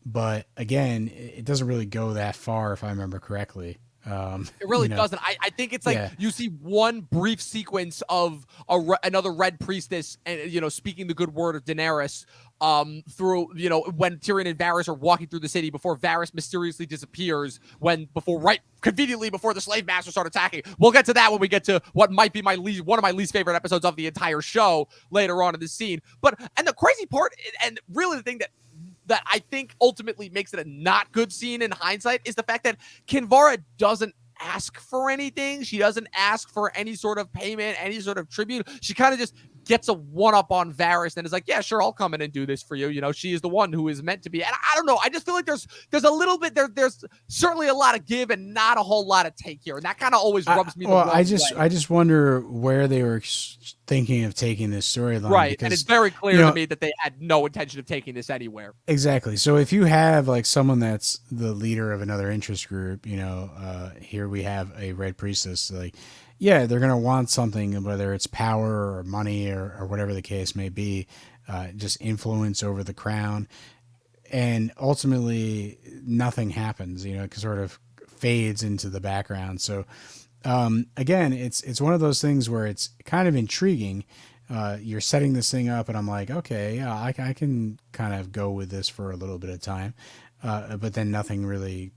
But again, it doesn't really go that far, if I remember correctly. It really doesn't. I think it's like you see one brief sequence of another Red Priestess, and speaking the good word of Daenerys, through when Tyrion and Varys are walking through the city before Varys mysteriously disappears right conveniently before the slave masters start attacking. We'll get to that when we get to what might be one of my least favorite episodes of the entire show later on in the scene. And the crazy part, and really the thing that I think ultimately makes it a not good scene in hindsight, is the fact that Kinvara doesn't ask for anything. She doesn't ask for any sort of payment, any sort of tribute. She kind of just gets a one-up on Varys and is like, yeah, sure, I'll come in and do this for you. She is the one who is meant to be. And I don't know. I just feel like there's a little bit there's certainly a lot of give and not a whole lot of take here. And that kind of always rubs me the wrong way. I just wonder where they were thinking of taking this storyline. Right. Because, and it's very clear to me that they had no intention of taking this anywhere. Exactly. So if you have like someone that's the leader of another interest group, here we have a Red Priestess, like, yeah, they're going to want something, whether it's power or money or whatever the case may be, just influence over the crown. And ultimately, nothing happens, it sort of fades into the background. So, again, it's one of those things where it's kind of intriguing. You're setting this thing up, and I'm like, okay, yeah, I can kind of go with this for a little bit of time. But then nothing really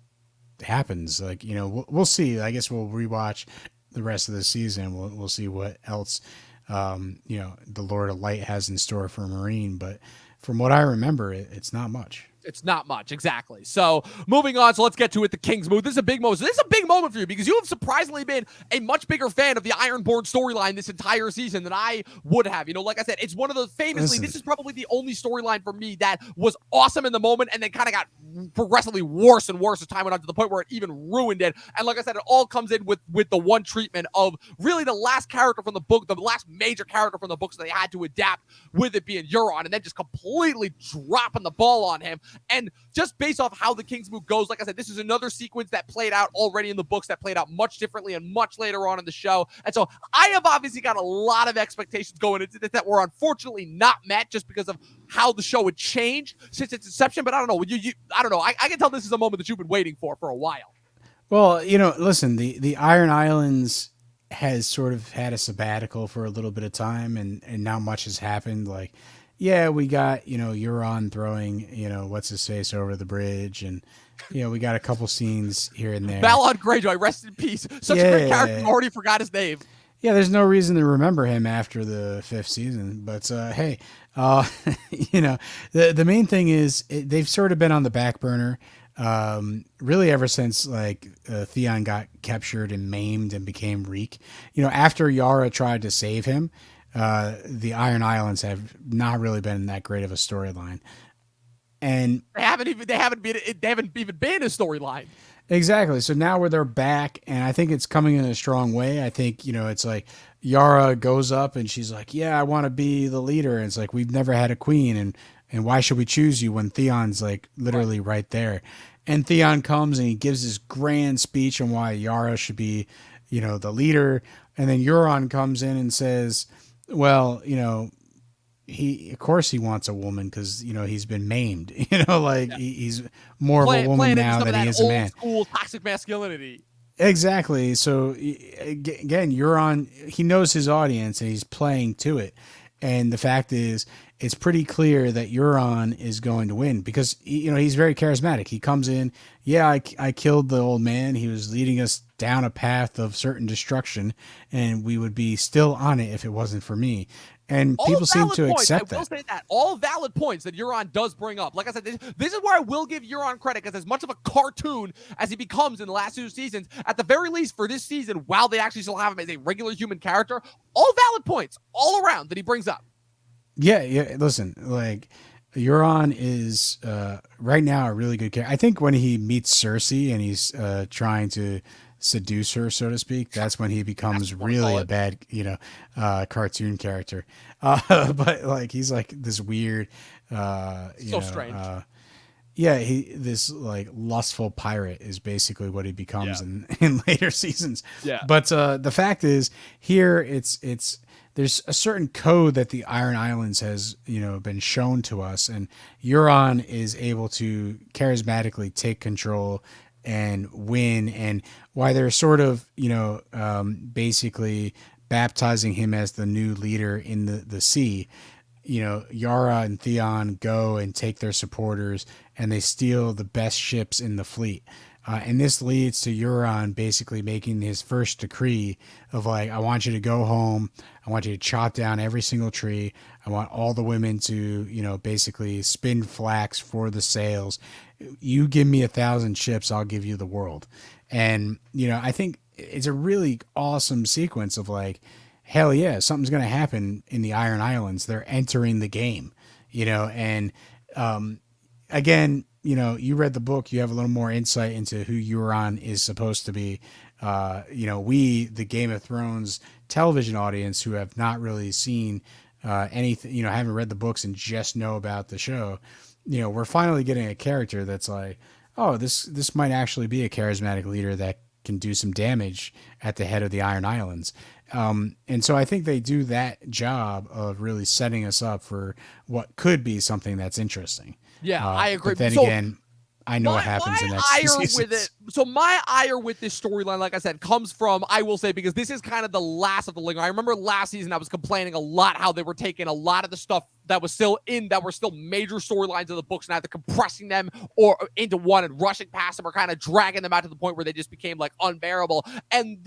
happens. Like, we'll see. I guess we'll rewatch the rest of the season. We'll see what else, the Lord of Light has in store for Meereen. But from what I remember, it's not much. It's not much, exactly. So moving on, so let's get to it. The Kingsmoot. This is a big moment. So this is a big moment for you because you have surprisingly been a much bigger fan of the Ironborn storyline this entire season than I would have. Like I said, it's one of those this is probably the only storyline for me that was awesome in the moment and then kind of got progressively worse and worse as time went on, to the point where it even ruined it. And like I said, it all comes in with the one treatment of really the last character from the book, the last major character from the books that they had to adapt, with it being Euron, and then just completely dropping the ball on him. And just based off how the Kingsmoot goes, like I said, this is another sequence that played out already in the books, that played out much differently and much later on in the show. And so I have obviously got a lot of expectations going into this that were unfortunately not met just because of how the show had changed since its inception. But I don't know. I don't know. I can tell this is a moment that you've been waiting for a while. Well, listen, the Iron Islands has sort of had a sabbatical for a little bit of time, and not much has happened. Like, yeah, we got, Euron throwing, what's his face over the bridge, and, we got a couple scenes here and there. Balon Greyjoy, rest in peace. Such a great character, already forgot his name. Yeah, there's no reason to remember him after the 5th season, but hey, the main thing is they've sort of been on the back burner, really ever since Theon got captured and maimed and became Reek. After Yara tried to save him, the Iron Islands have not really been that great of a storyline, and they haven't even been a storyline. Exactly. So now where they're back, and I think it's coming in a strong way. I think, it's like Yara goes up and she's like, yeah, I want to be the leader. And it's like, we've never had a queen. And why should we choose you when Theon's like literally right there? And Theon comes and he gives this grand speech on why Yara should be, the leader. And then Euron comes in and says, well, he, of course he wants a woman because, he's been maimed, he's more of a woman now than he is a man. Old school toxic masculinity. Exactly. So again, Euron, he knows his audience and he's playing to it. And the fact is, it's pretty clear that Euron is going to win because he's very charismatic. He comes in, yeah, I killed the old man. He was leading us down a path of certain destruction, and we would be still on it if it wasn't for me. And people seem to accept that. I will say that. All valid points that Euron does bring up. Like I said, this is where I will give Euron credit, because as much of a cartoon as he becomes in the last 2 seasons, at the very least for this season, while they actually still have him as a regular human character, all valid points all around that he brings up. Yeah. Listen, like Euron is right now a really good character. I think when he meets Cersei and he's trying to seduce her, so to speak, that's when he becomes really a bad, cartoon character. But like he's like this weird, strange. This like lustful pirate is basically what he becomes in later seasons. Yeah. But the fact is, here it's there's a certain code that the Iron Islands has, been shown to us, and Euron is able to charismatically take control and win. And why they're sort of, basically baptizing him as the new leader in the sea. Yara and Theon go and take their supporters, and they steal the best ships in the fleet. And this leads to Euron basically making his first decree of like, I want you to go home. I want you to chop down every single tree. I want all the women to, basically spin flax for the sails. You give me 1,000 ships, I'll give you the world. And, I think it's a really awesome sequence of like, hell yeah, something's going to happen in the Iron Islands. They're entering the game, and again, you read the book, you have a little more insight into who Euron is supposed to be. We, the Game of Thrones television audience who have not really seen anything, haven't read the books and just know about the show, we're finally getting a character that's like, oh, this might actually be a charismatic leader that can do some damage at the head of the Iron Islands. And so I think they do that job of really setting us up for what could be something that's interesting. Yeah, I agree. But then again, I know what happens in that season. So my ire with this storyline, like I said, comes from, I will say, because this is kind of the last of the linger. I remember last season I was complaining a lot how they were taking a lot of the stuff that was still major storylines of the books and either compressing them or into one and rushing past them or kind of dragging them out to the point where they just became like unbearable. And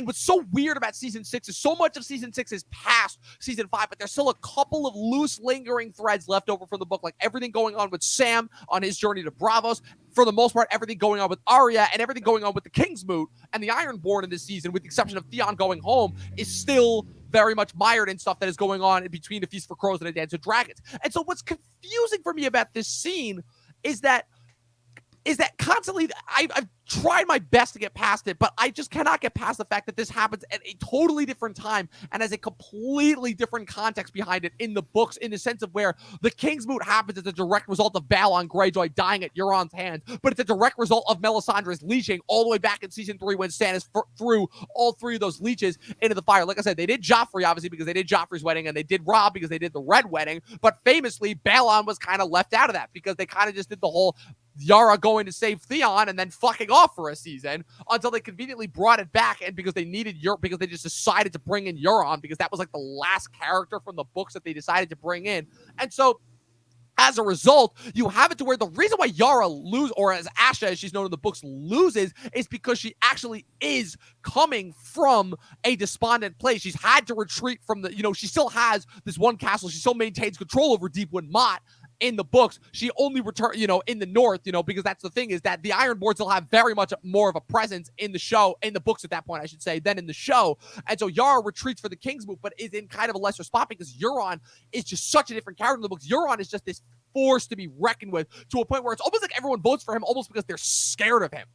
what's so weird about season 6 is so much of season 6 is past season 5, but there's still a couple of loose lingering threads left over from the book, like everything going on with Sam on his journey to Braavos. For the most part, everything going on with Arya and everything going on with the Kingsmoot and the Ironborn in this season, with the exception of Theon going home, is still very much mired in stuff that is going on in between A Feast for Crows and A Dance with Dragons. And so what's confusing for me about this scene is that constantly I've tried my best to get past it, but I just cannot get past the fact that this happens at a totally different time and has a completely different context behind it in the books, in the sense of where the Kingsmoot happens as a direct result of Balon Greyjoy dying at Euron's hands, but it's a direct result of Melisandre's leeching all the way back in season 3 when Stannis threw all 3 of those leeches into the fire. Like I said, they did Joffrey, obviously, because they did Joffrey's wedding, and they did Robb because they did the Red Wedding, but famously, Balon was kind of left out of that because they kind of just did the whole Yara going to save Theon and then fucking off for a season until they conveniently brought it back, and because they needed because they just decided to bring in Euron because that was like the last character from the books that they decided to bring in. And so as a result, you have it to where the reason why Yara loses, or as Asha, as she's known in the books, loses, is because she actually is coming from a despondent place. She's had to retreat from she still has this one castle. She still maintains control over Deepwood Motte. In the books, she only returned, in the north, because that's the thing, is that the Ironborn still have very much more of a presence in the show, in the books at that point, I should say, than in the show. And so Yara retreats for the Kingsmoot, but is in kind of a lesser spot because Euron is just such a different character in the books. Euron is just this force to be reckoned with, to a point where it's almost like everyone votes for him almost because they're scared of him,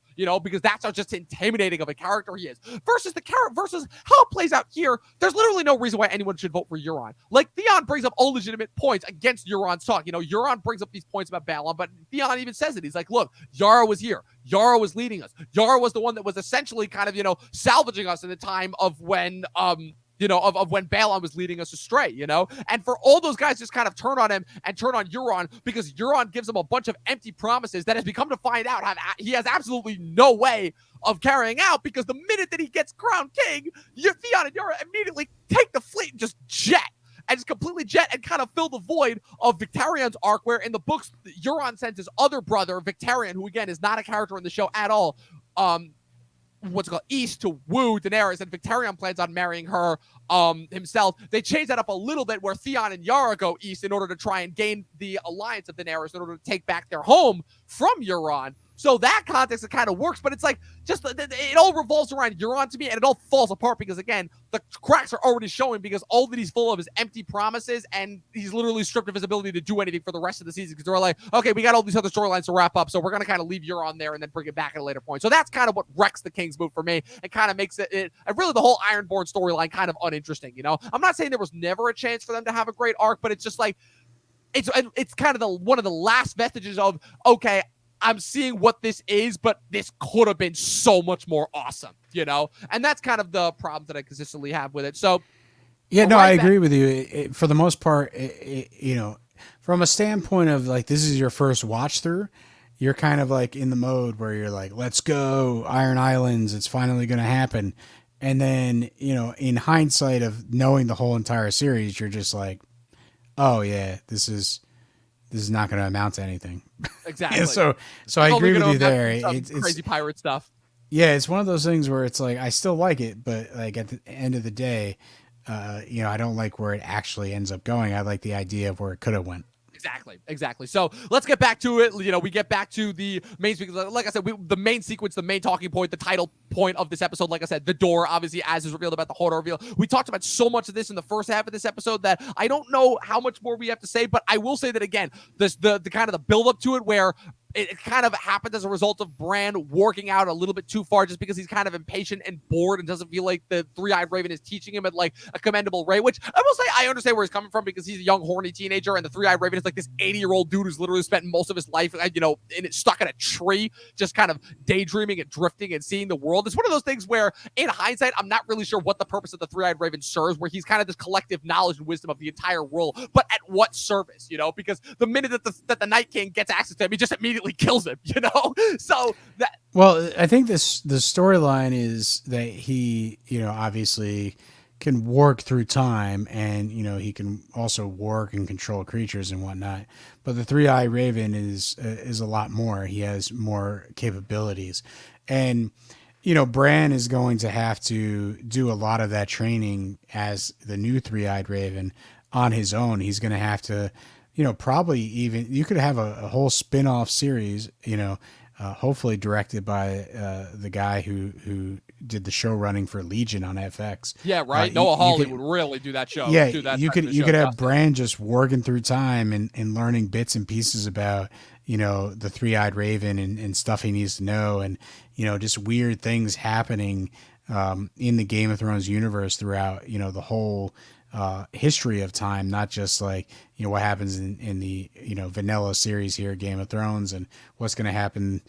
because that's how just intimidating of a character he is. Versus how it plays out here, there's literally no reason why anyone should vote for Euron. Like, Theon brings up illegitimate points against Euron's talk. Euron brings up these points about Balon, but Theon even says it. He's like, look, Yara was here. Yara was leading us. Yara was the one that was essentially kind of, salvaging us in the time of when, of when Balon was leading us astray, And for all those guys just kind of turn on him and turn on Euron because Euron gives him a bunch of empty promises that has become to find out he has absolutely no way of carrying out, because the minute that he gets crowned king, Theon and Yara immediately take the fleet and just jet. and just completely jet and kind of fill the void of Victarion's arc, where in the books, Euron sends his other brother, Victarion, who again is not a character in the show at all, east to woo Daenerys, and Victarion plans on marrying her himself. They changed that up a little bit where Theon and Yara go east in order to try and gain the alliance of Daenerys in order to take back their home from Euron. So that context, it kind of works, but it's like just it all revolves around Euron to me, and it all falls apart because again, the cracks are already showing because all that he's full of is empty promises, and he's literally stripped of his ability to do anything for the rest of the season because they're like, okay, we got all these other storylines to wrap up, so we're gonna kind of leave Euron there and then bring it back at a later point. So that's kind of what wrecks the Kingsmoot for me and kind of makes it and really the whole Ironborn storyline kind of uninteresting. You know, I'm not saying there was never a chance for them to have a great arc, but it's just like it's kind of one of the last vestiges of okay, I'm seeing what this is, but this could have been so much more awesome, you know? And that's kind of the problem that I consistently have with it. So, yeah, no, I agree with you. For the most part, you know, from a standpoint of like, this is your first watch through, you're kind of like in the mode where you're like, let's go, Iron Islands, it's finally going to happen. And then, you know, in hindsight of knowing the whole entire series, you're just like, oh yeah, this is not going to amount to anything. Exactly. Yeah, so I agree with you there. It's crazy pirate stuff. Yeah, it's one of those things where it's like I still like it, but like at the end of the day, you know, I don't like where it actually ends up going. I like the idea of where it could have went. Exactly. So let's get back to it. You know, we get back to the main sequence. Like I said, the main sequence, the main talking point, the title point of this episode. Like I said, the door, obviously, as is revealed about the Hodor reveal. We talked about so much of this in the first half of this episode that I don't know how much more we have to say, but I will say that again, the kind of the build up to it where it kind of happened as a result of Bran working out a little bit too far just because he's kind of impatient and bored and doesn't feel like the three-eyed raven is teaching him at like a commendable rate, which I will say I understand where he's coming from because he's a young, horny teenager and the three-eyed raven is like this 80-year-old dude who's literally spent most of his life, you know, stuck in a tree, just kind of daydreaming and drifting and seeing the world. It's one of those things where in hindsight, I'm not really sure what the purpose of the three-eyed raven serves, where he's kind of this collective knowledge and wisdom of the entire world, but at what service, you know, because the minute that the Night King gets access to him, he just immediately kills him, you know? So that... Well, I think the storyline is that he, you know, obviously can work through time and, you know, he can also work and control creatures and whatnot. But the three-eyed raven is a lot more. He has more capabilities. And, you know, Bran is going to have to do a lot of that training as the new three-eyed raven on his own. He's going to have to, you know, probably even, you could have a whole spin-off series, you know, hopefully directed by the guy who did the show running for Legion on FX. Yeah, right. Noah Hawley would really do that show. Yeah, you could have Bran just working through time and learning bits and pieces about, you know, the three-eyed raven and stuff he needs to know, and, you know, just weird things happening in the Game of Thrones universe throughout, you know, the whole history of time, not just like, you know, what happens in the, you know, vanilla series here, Game of Thrones, and what's going to happen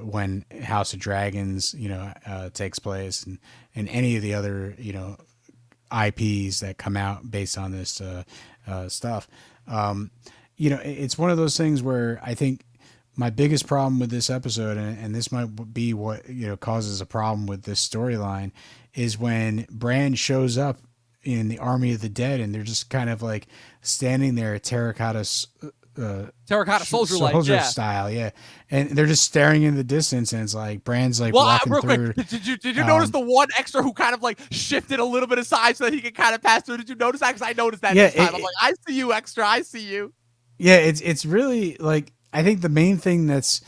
when House of Dragons, you know, takes place, and any of the other, you know, IPs that come out based on this stuff. You know, it's one of those things where I think my biggest problem with this episode, and this might be what, you know, causes a problem with this storyline, is when Bran shows up in the Army of the Dead and they're just kind of like standing there terracotta soldier style, yeah, and they're just staring in the distance, and it's like Bran's like walking through. Quick, did you notice the one extra who kind of like shifted a little bit aside so that he could kind of pass through? Did you notice that? Because I noticed that this time. I'm like, I see you, extra. I see you. Yeah, it's really like, I think the main thing that's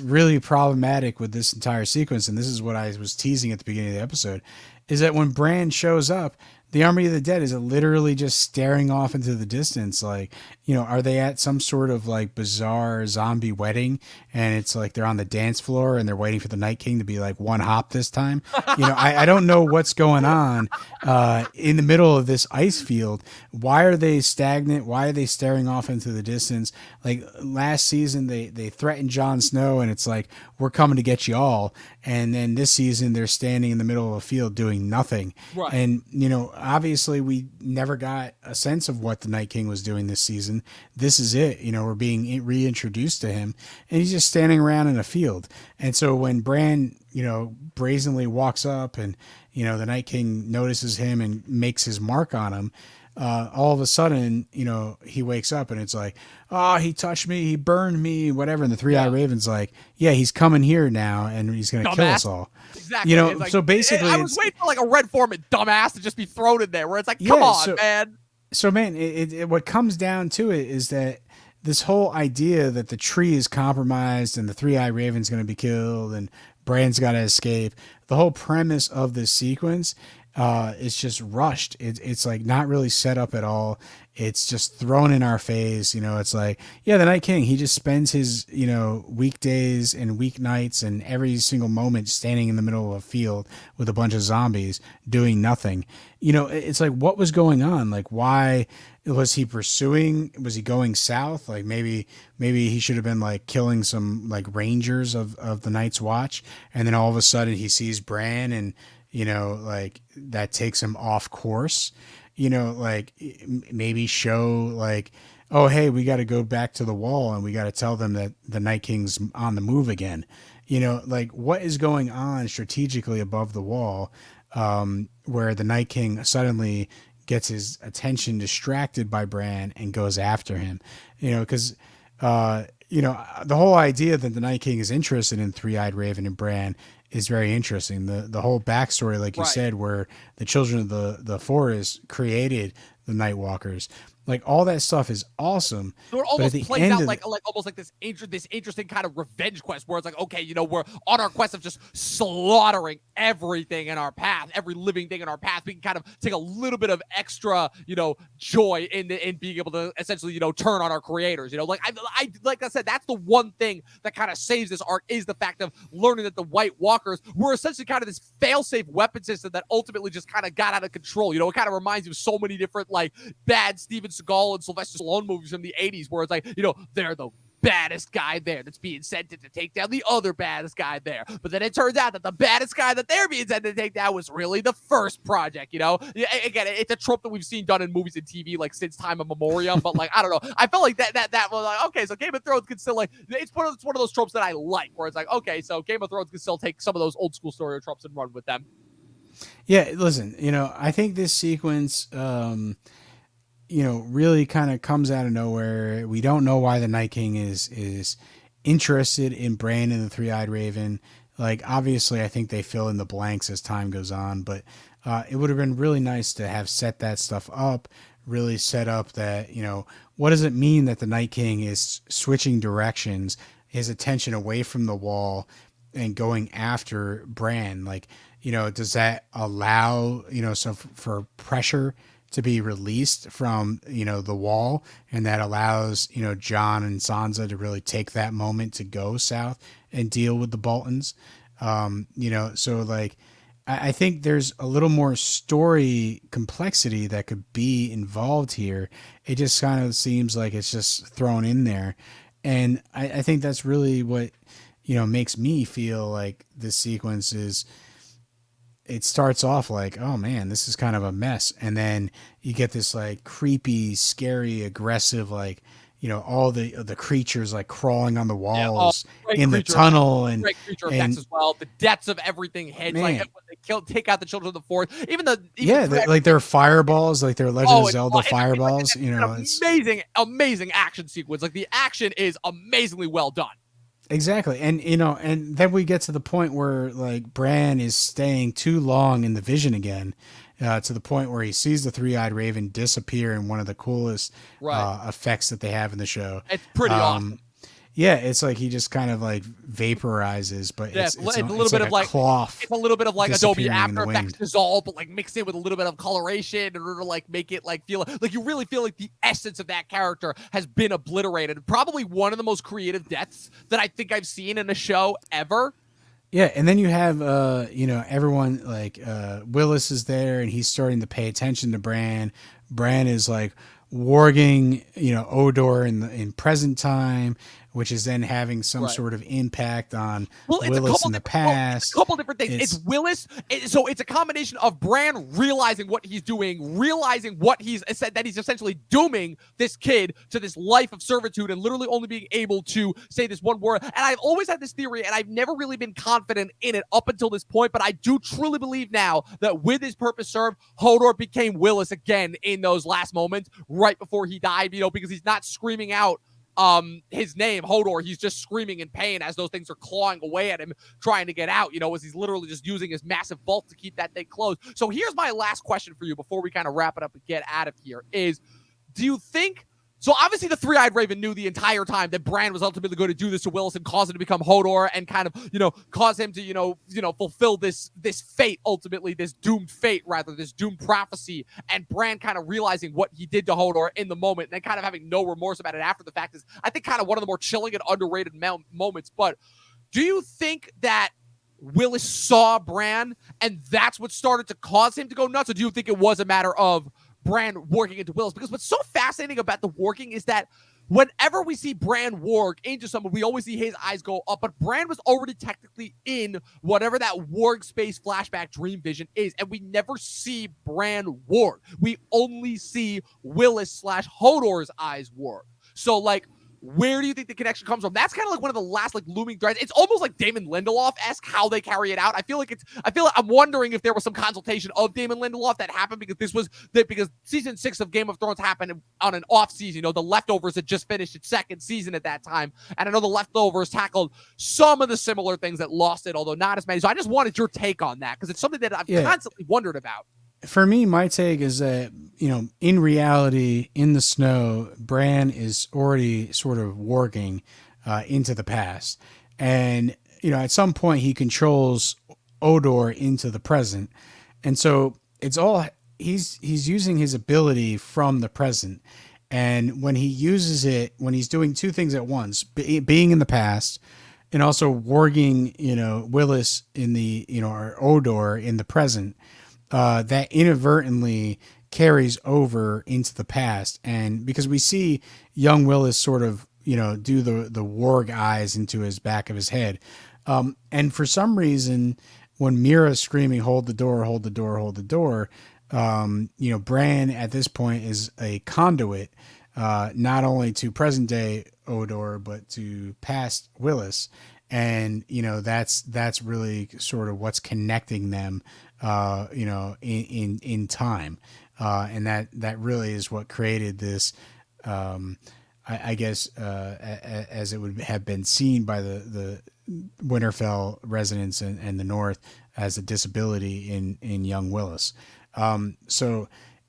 really problematic with this entire sequence, and this is what I was teasing at the beginning of the episode, is that when Bran shows up, the Army of the Dead is literally just staring off into the distance. Like, you know, are they at some sort of like bizarre zombie wedding, and it's like they're on the dance floor and they're waiting for the Night King to be like one hop this time? You know, I don't know what's going on in the middle of this ice field. Why are they stagnant? Why are they staring off into the distance? Like last season, they threatened Jon Snow, and it's like, we're coming to get you all. And then this season, they're standing in the middle of a field doing nothing. Right. And, you know, obviously we never got a sense of what the Night King was doing this season. This is it. You know, we're being reintroduced to him, and he's just standing around in a field. And so when Bran, you know, brazenly walks up and, you know, the Night King notices him and makes his mark on him, all of a sudden, he wakes up and it's like, oh, he touched me, he burned me, whatever. And the Three-Eyed Raven's like, yeah, he's coming here now and he's going to kill us all. Exactly. Like, so basically, I was waiting for like a red format dumbass to just be thrown in there where it's like, come on, man. So, man, what comes down to it is that this whole idea that the tree is compromised and the Three-Eyed Raven's going to be killed and Bran's got to escape, the whole premise of this sequence is just rushed. It's like not really set up at all. It's just thrown in our face. It's like, yeah, the Night King, he just spends his, weekdays and weeknights and every single moment standing in the middle of a field with a bunch of zombies doing nothing. It's like, what was going on? Like, why was he pursuing? Was he going south? Like maybe he should have been like killing some like rangers of the Night's Watch. And then all of a sudden he sees Bran and, like that takes him off course. Like maybe show like, oh, hey, we got to go back to the wall and we got to tell them that the Night King's on the move again. Like what is going on strategically above the wall, where the Night King suddenly gets his attention distracted by Bran and goes after him, because, the whole idea that the Night King is interested in Three-Eyed Raven and Bran is very interesting. The whole backstory, like you said, where the children of the forest created the Night Walkers, like all that stuff is awesome. So it almost plays out like almost like this interesting kind of revenge quest where it's like, okay, we're on our quest of just slaughtering everything in our path, every living thing in our path. We can kind of take a little bit of extra, joy in being able to essentially, turn on our creators. Like I said, that's the one thing that kind of saves this arc is the fact of learning that the White Walkers were essentially kind of this fail-safe weapon system that ultimately just kind of got out of control. It kind of reminds you of so many different like bad Steven Seagal and Sylvester Stallone movies from the 80s where it's like, they're the baddest guy there that's being sent to take down the other baddest guy there. But then it turns out that the baddest guy that they're being sent to take down was really the first project, Again, it's a trope that we've seen done in movies and TV like since time immemorial, but like, I don't know. I felt like that was like, okay, so Game of Thrones can still like, it's one of those tropes that I like where it's like, okay, so Game of Thrones can still take some of those old school story tropes and run with them. Yeah, listen, I think this sequence, really kind of comes out of nowhere. We don't know why the Night King is interested in Bran and the Three-Eyed Raven. Like, obviously, I think they fill in the blanks as time goes on, but it would have been really nice to have set that stuff up, really set up that, what does it mean that the Night King is switching directions, his attention away from the wall and going after Bran? Like, does that allow, so for pressure to be released from, the wall, and that allows, Jon and Sansa to really take that moment to go south and deal with the Boltons. So like, I think there's a little more story complexity that could be involved here. It just kind of seems like it's just thrown in there. And I think that's really what, makes me feel like this sequence is, it starts off like, oh man, this is kind of a mess. And then you get this like creepy, scary, aggressive, like, all the creatures like crawling on the walls in the tunnel and great creature effects as well. The deaths of everything hits, like when they take out the children of the forest, like they're fireballs, like they're Legend of Zelda fireballs. It's amazing action sequence. Like the action is amazingly well done. Exactly. And, and then we get to the point where like Bran is staying too long in the vision again, to the point where he sees the Three-Eyed Raven disappear in one of the coolest effects that they have in the show. It's pretty awesome. Yeah, it's like he just kind of like vaporizes, but it's a little bit of like cloth. It's a little bit of like Adobe After Effects dissolve, but like mixed in with a little bit of coloration in order to like make it like feel like you really feel like the essence of that character has been obliterated. Probably one of the most creative deaths that I think I've seen in a show ever. Yeah, and then you have everyone like Willis is there and he's starting to pay attention to Bran. Bran is like warging, Hodor in present time, which is then having some sort of impact on Well, Willis in the past. It's a couple different things. It's Willis. So it's a combination of Bran realizing what he's doing, realizing what he's said, that he's essentially dooming this kid to this life of servitude and literally only being able to say this one word. And I've always had this theory, and I've never really been confident in it up until this point, but I do truly believe now that with his purpose served, Hodor became Willis again in those last moments right before he died, because he's not screaming out his name, Hodor. He's just screaming in pain as those things are clawing away at him, trying to get out, as he's literally just using his massive bulk to keep that thing closed. So here's my last question for you before we kind of wrap it up and get out of here is, do you think, so obviously the Three-Eyed Raven knew the entire time that Bran was ultimately going to do this to Willis and cause him to become Hodor and kind of, cause him to, fulfill this fate, ultimately, this doomed fate, rather, this doomed prophecy. And Bran kind of realizing what he did to Hodor in the moment and then kind of having no remorse about it after the fact is, I think, kind of one of the more chilling and underrated moments. But do you think that Willis saw Bran and that's what started to cause him to go nuts? Or do you think it was a matter of Bran warging into Willis? Because what's so fascinating about the warging is that whenever we see Bran warg into someone, we always see his eyes go up, but Bran was already technically in whatever that warg space flashback dream vision is, and we never see Bran warg. We only see Willis / Hodor's eyes warg. So, where do you think the connection comes from? That's kind of like one of the last looming threads. It's almost like Damon Lindelof-esque how they carry it out. I feel like I'm wondering if there was some consultation of Damon Lindelof that happened because season 6 of Game of Thrones happened on an off season. The Leftovers had just finished its second season at that time. And I know the Leftovers tackled some of the similar things that Lost it, although not as many. So I just wanted your take on that because it's something that I've constantly wondered about. For me, my take is that, in reality, in the snow, Bran is already sort of warging into the past. And, at some point he controls Hodor into the present. And so it's all, he's using his ability from the present. And when he uses it, when he's doing two things at once, being in the past and also warging, Willis in the, or Hodor in the present, that inadvertently carries over into the past. And because we see young Willis sort of, do the warg eyes into his back of his head. And for some reason, when Meera's screaming, hold the door, hold the door, hold the door, Bran at this point is a conduit, not only to present day Hodor, but to past Willis. And, that's really sort of what's connecting them, in time. And that really is what created this, I guess, as it would have been seen by the Winterfell residents and the North as a disability in young Willis. So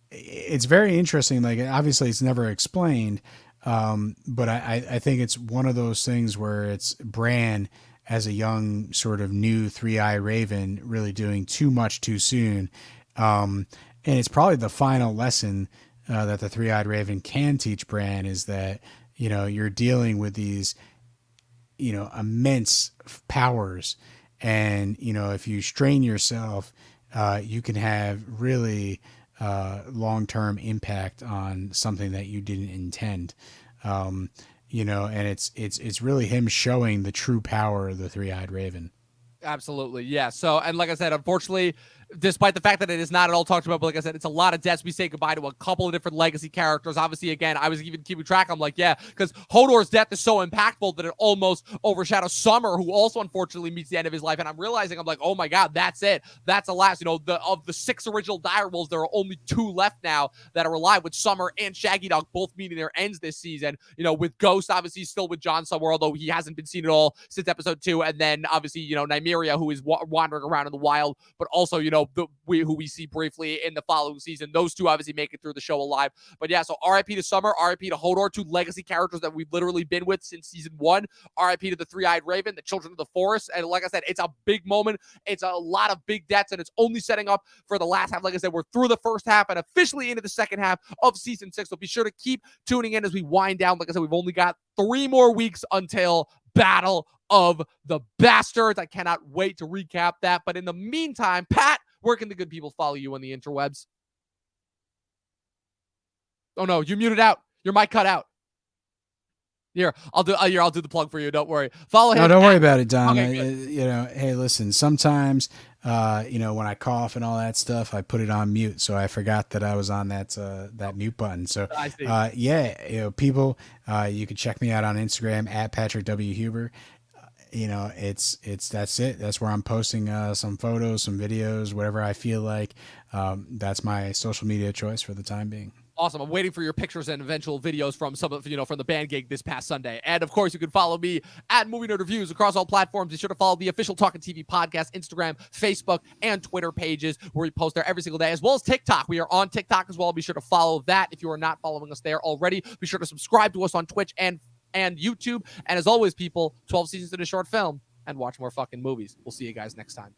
it's very interesting. Obviously it's never explained. But I think it's one of those things where it's Bran as a young sort of new Three-Eyed Raven really doing too much too soon. And it's probably the final lesson that the Three-Eyed Raven can teach Bran is that, you're dealing with these, immense powers. And, if you strain yourself, you can have really long-term impact on something that you didn't intend. And it's really him showing the true power of the Three-Eyed Raven. Absolutely. Yeah. So, and like I said, unfortunately, despite the fact that it is not at all talked about, but like I said, it's a lot of deaths. We say goodbye to a couple of different legacy characters. Obviously, again, I was even keeping track. I'm like, yeah, because Hodor's death is so impactful that it almost overshadows Summer, who also unfortunately meets the end of his life. And I'm realizing, I'm like, oh my God, that's it. That's the last, of the 6 original direwolves, there are only 2 left now that are alive, with Summer and Shaggy Dog both meeting their ends this season. With Ghost, obviously, still with Jon somewhere, although he hasn't been seen at all since episode 2. And then obviously, Nymeria, who is wandering around in the wild, but also, who we see briefly in the following season. Those 2 obviously make it through the show alive. But yeah, so RIP to Summer, RIP to Hodor, 2 legacy characters that we've literally been with since season 1. RIP to the Three-Eyed Raven, the Children of the Forest. And like I said, it's a big moment. It's a lot of big deaths, and it's only setting up for the last half. Like I said, we're through the first half and officially into the second half of season 6. So be sure to keep tuning in as we wind down. Like I said, we've only got 3 more weeks until Battle of the Bastards. I cannot wait to recap that. But in the meantime, Pat, where can the good people follow you on the interwebs? Oh no, you muted out. Your mic cut out. Here, I'll do the plug for you. Don't worry. Follow him. No, don't worry about it, Don. Okay, You know, hey, listen. Sometimes, you know, when I cough and all that stuff, I put it on mute, so I forgot that I was on that mute button. So, I see. yeah, you know, people, you can check me out on Instagram at Patrick W Huber. You know, that's it. That's where I'm posting some photos, some videos, whatever I feel like. That's my social media choice for the time being. Awesome. I'm waiting for your pictures and eventual videos from some of, from the band gig this past Sunday. And of course, you can follow me at Movie Nerd Reviews across all platforms. Be sure to follow the official Talking TV podcast, Instagram, Facebook, and Twitter pages where we post there every single day, as well as TikTok. We are on TikTok as well. Be sure to follow that if you are not following us there already. Be sure to subscribe to us on Twitch and YouTube. And as always, people, 12 seasons in a short film, and watch more fucking movies. We'll see you guys next time.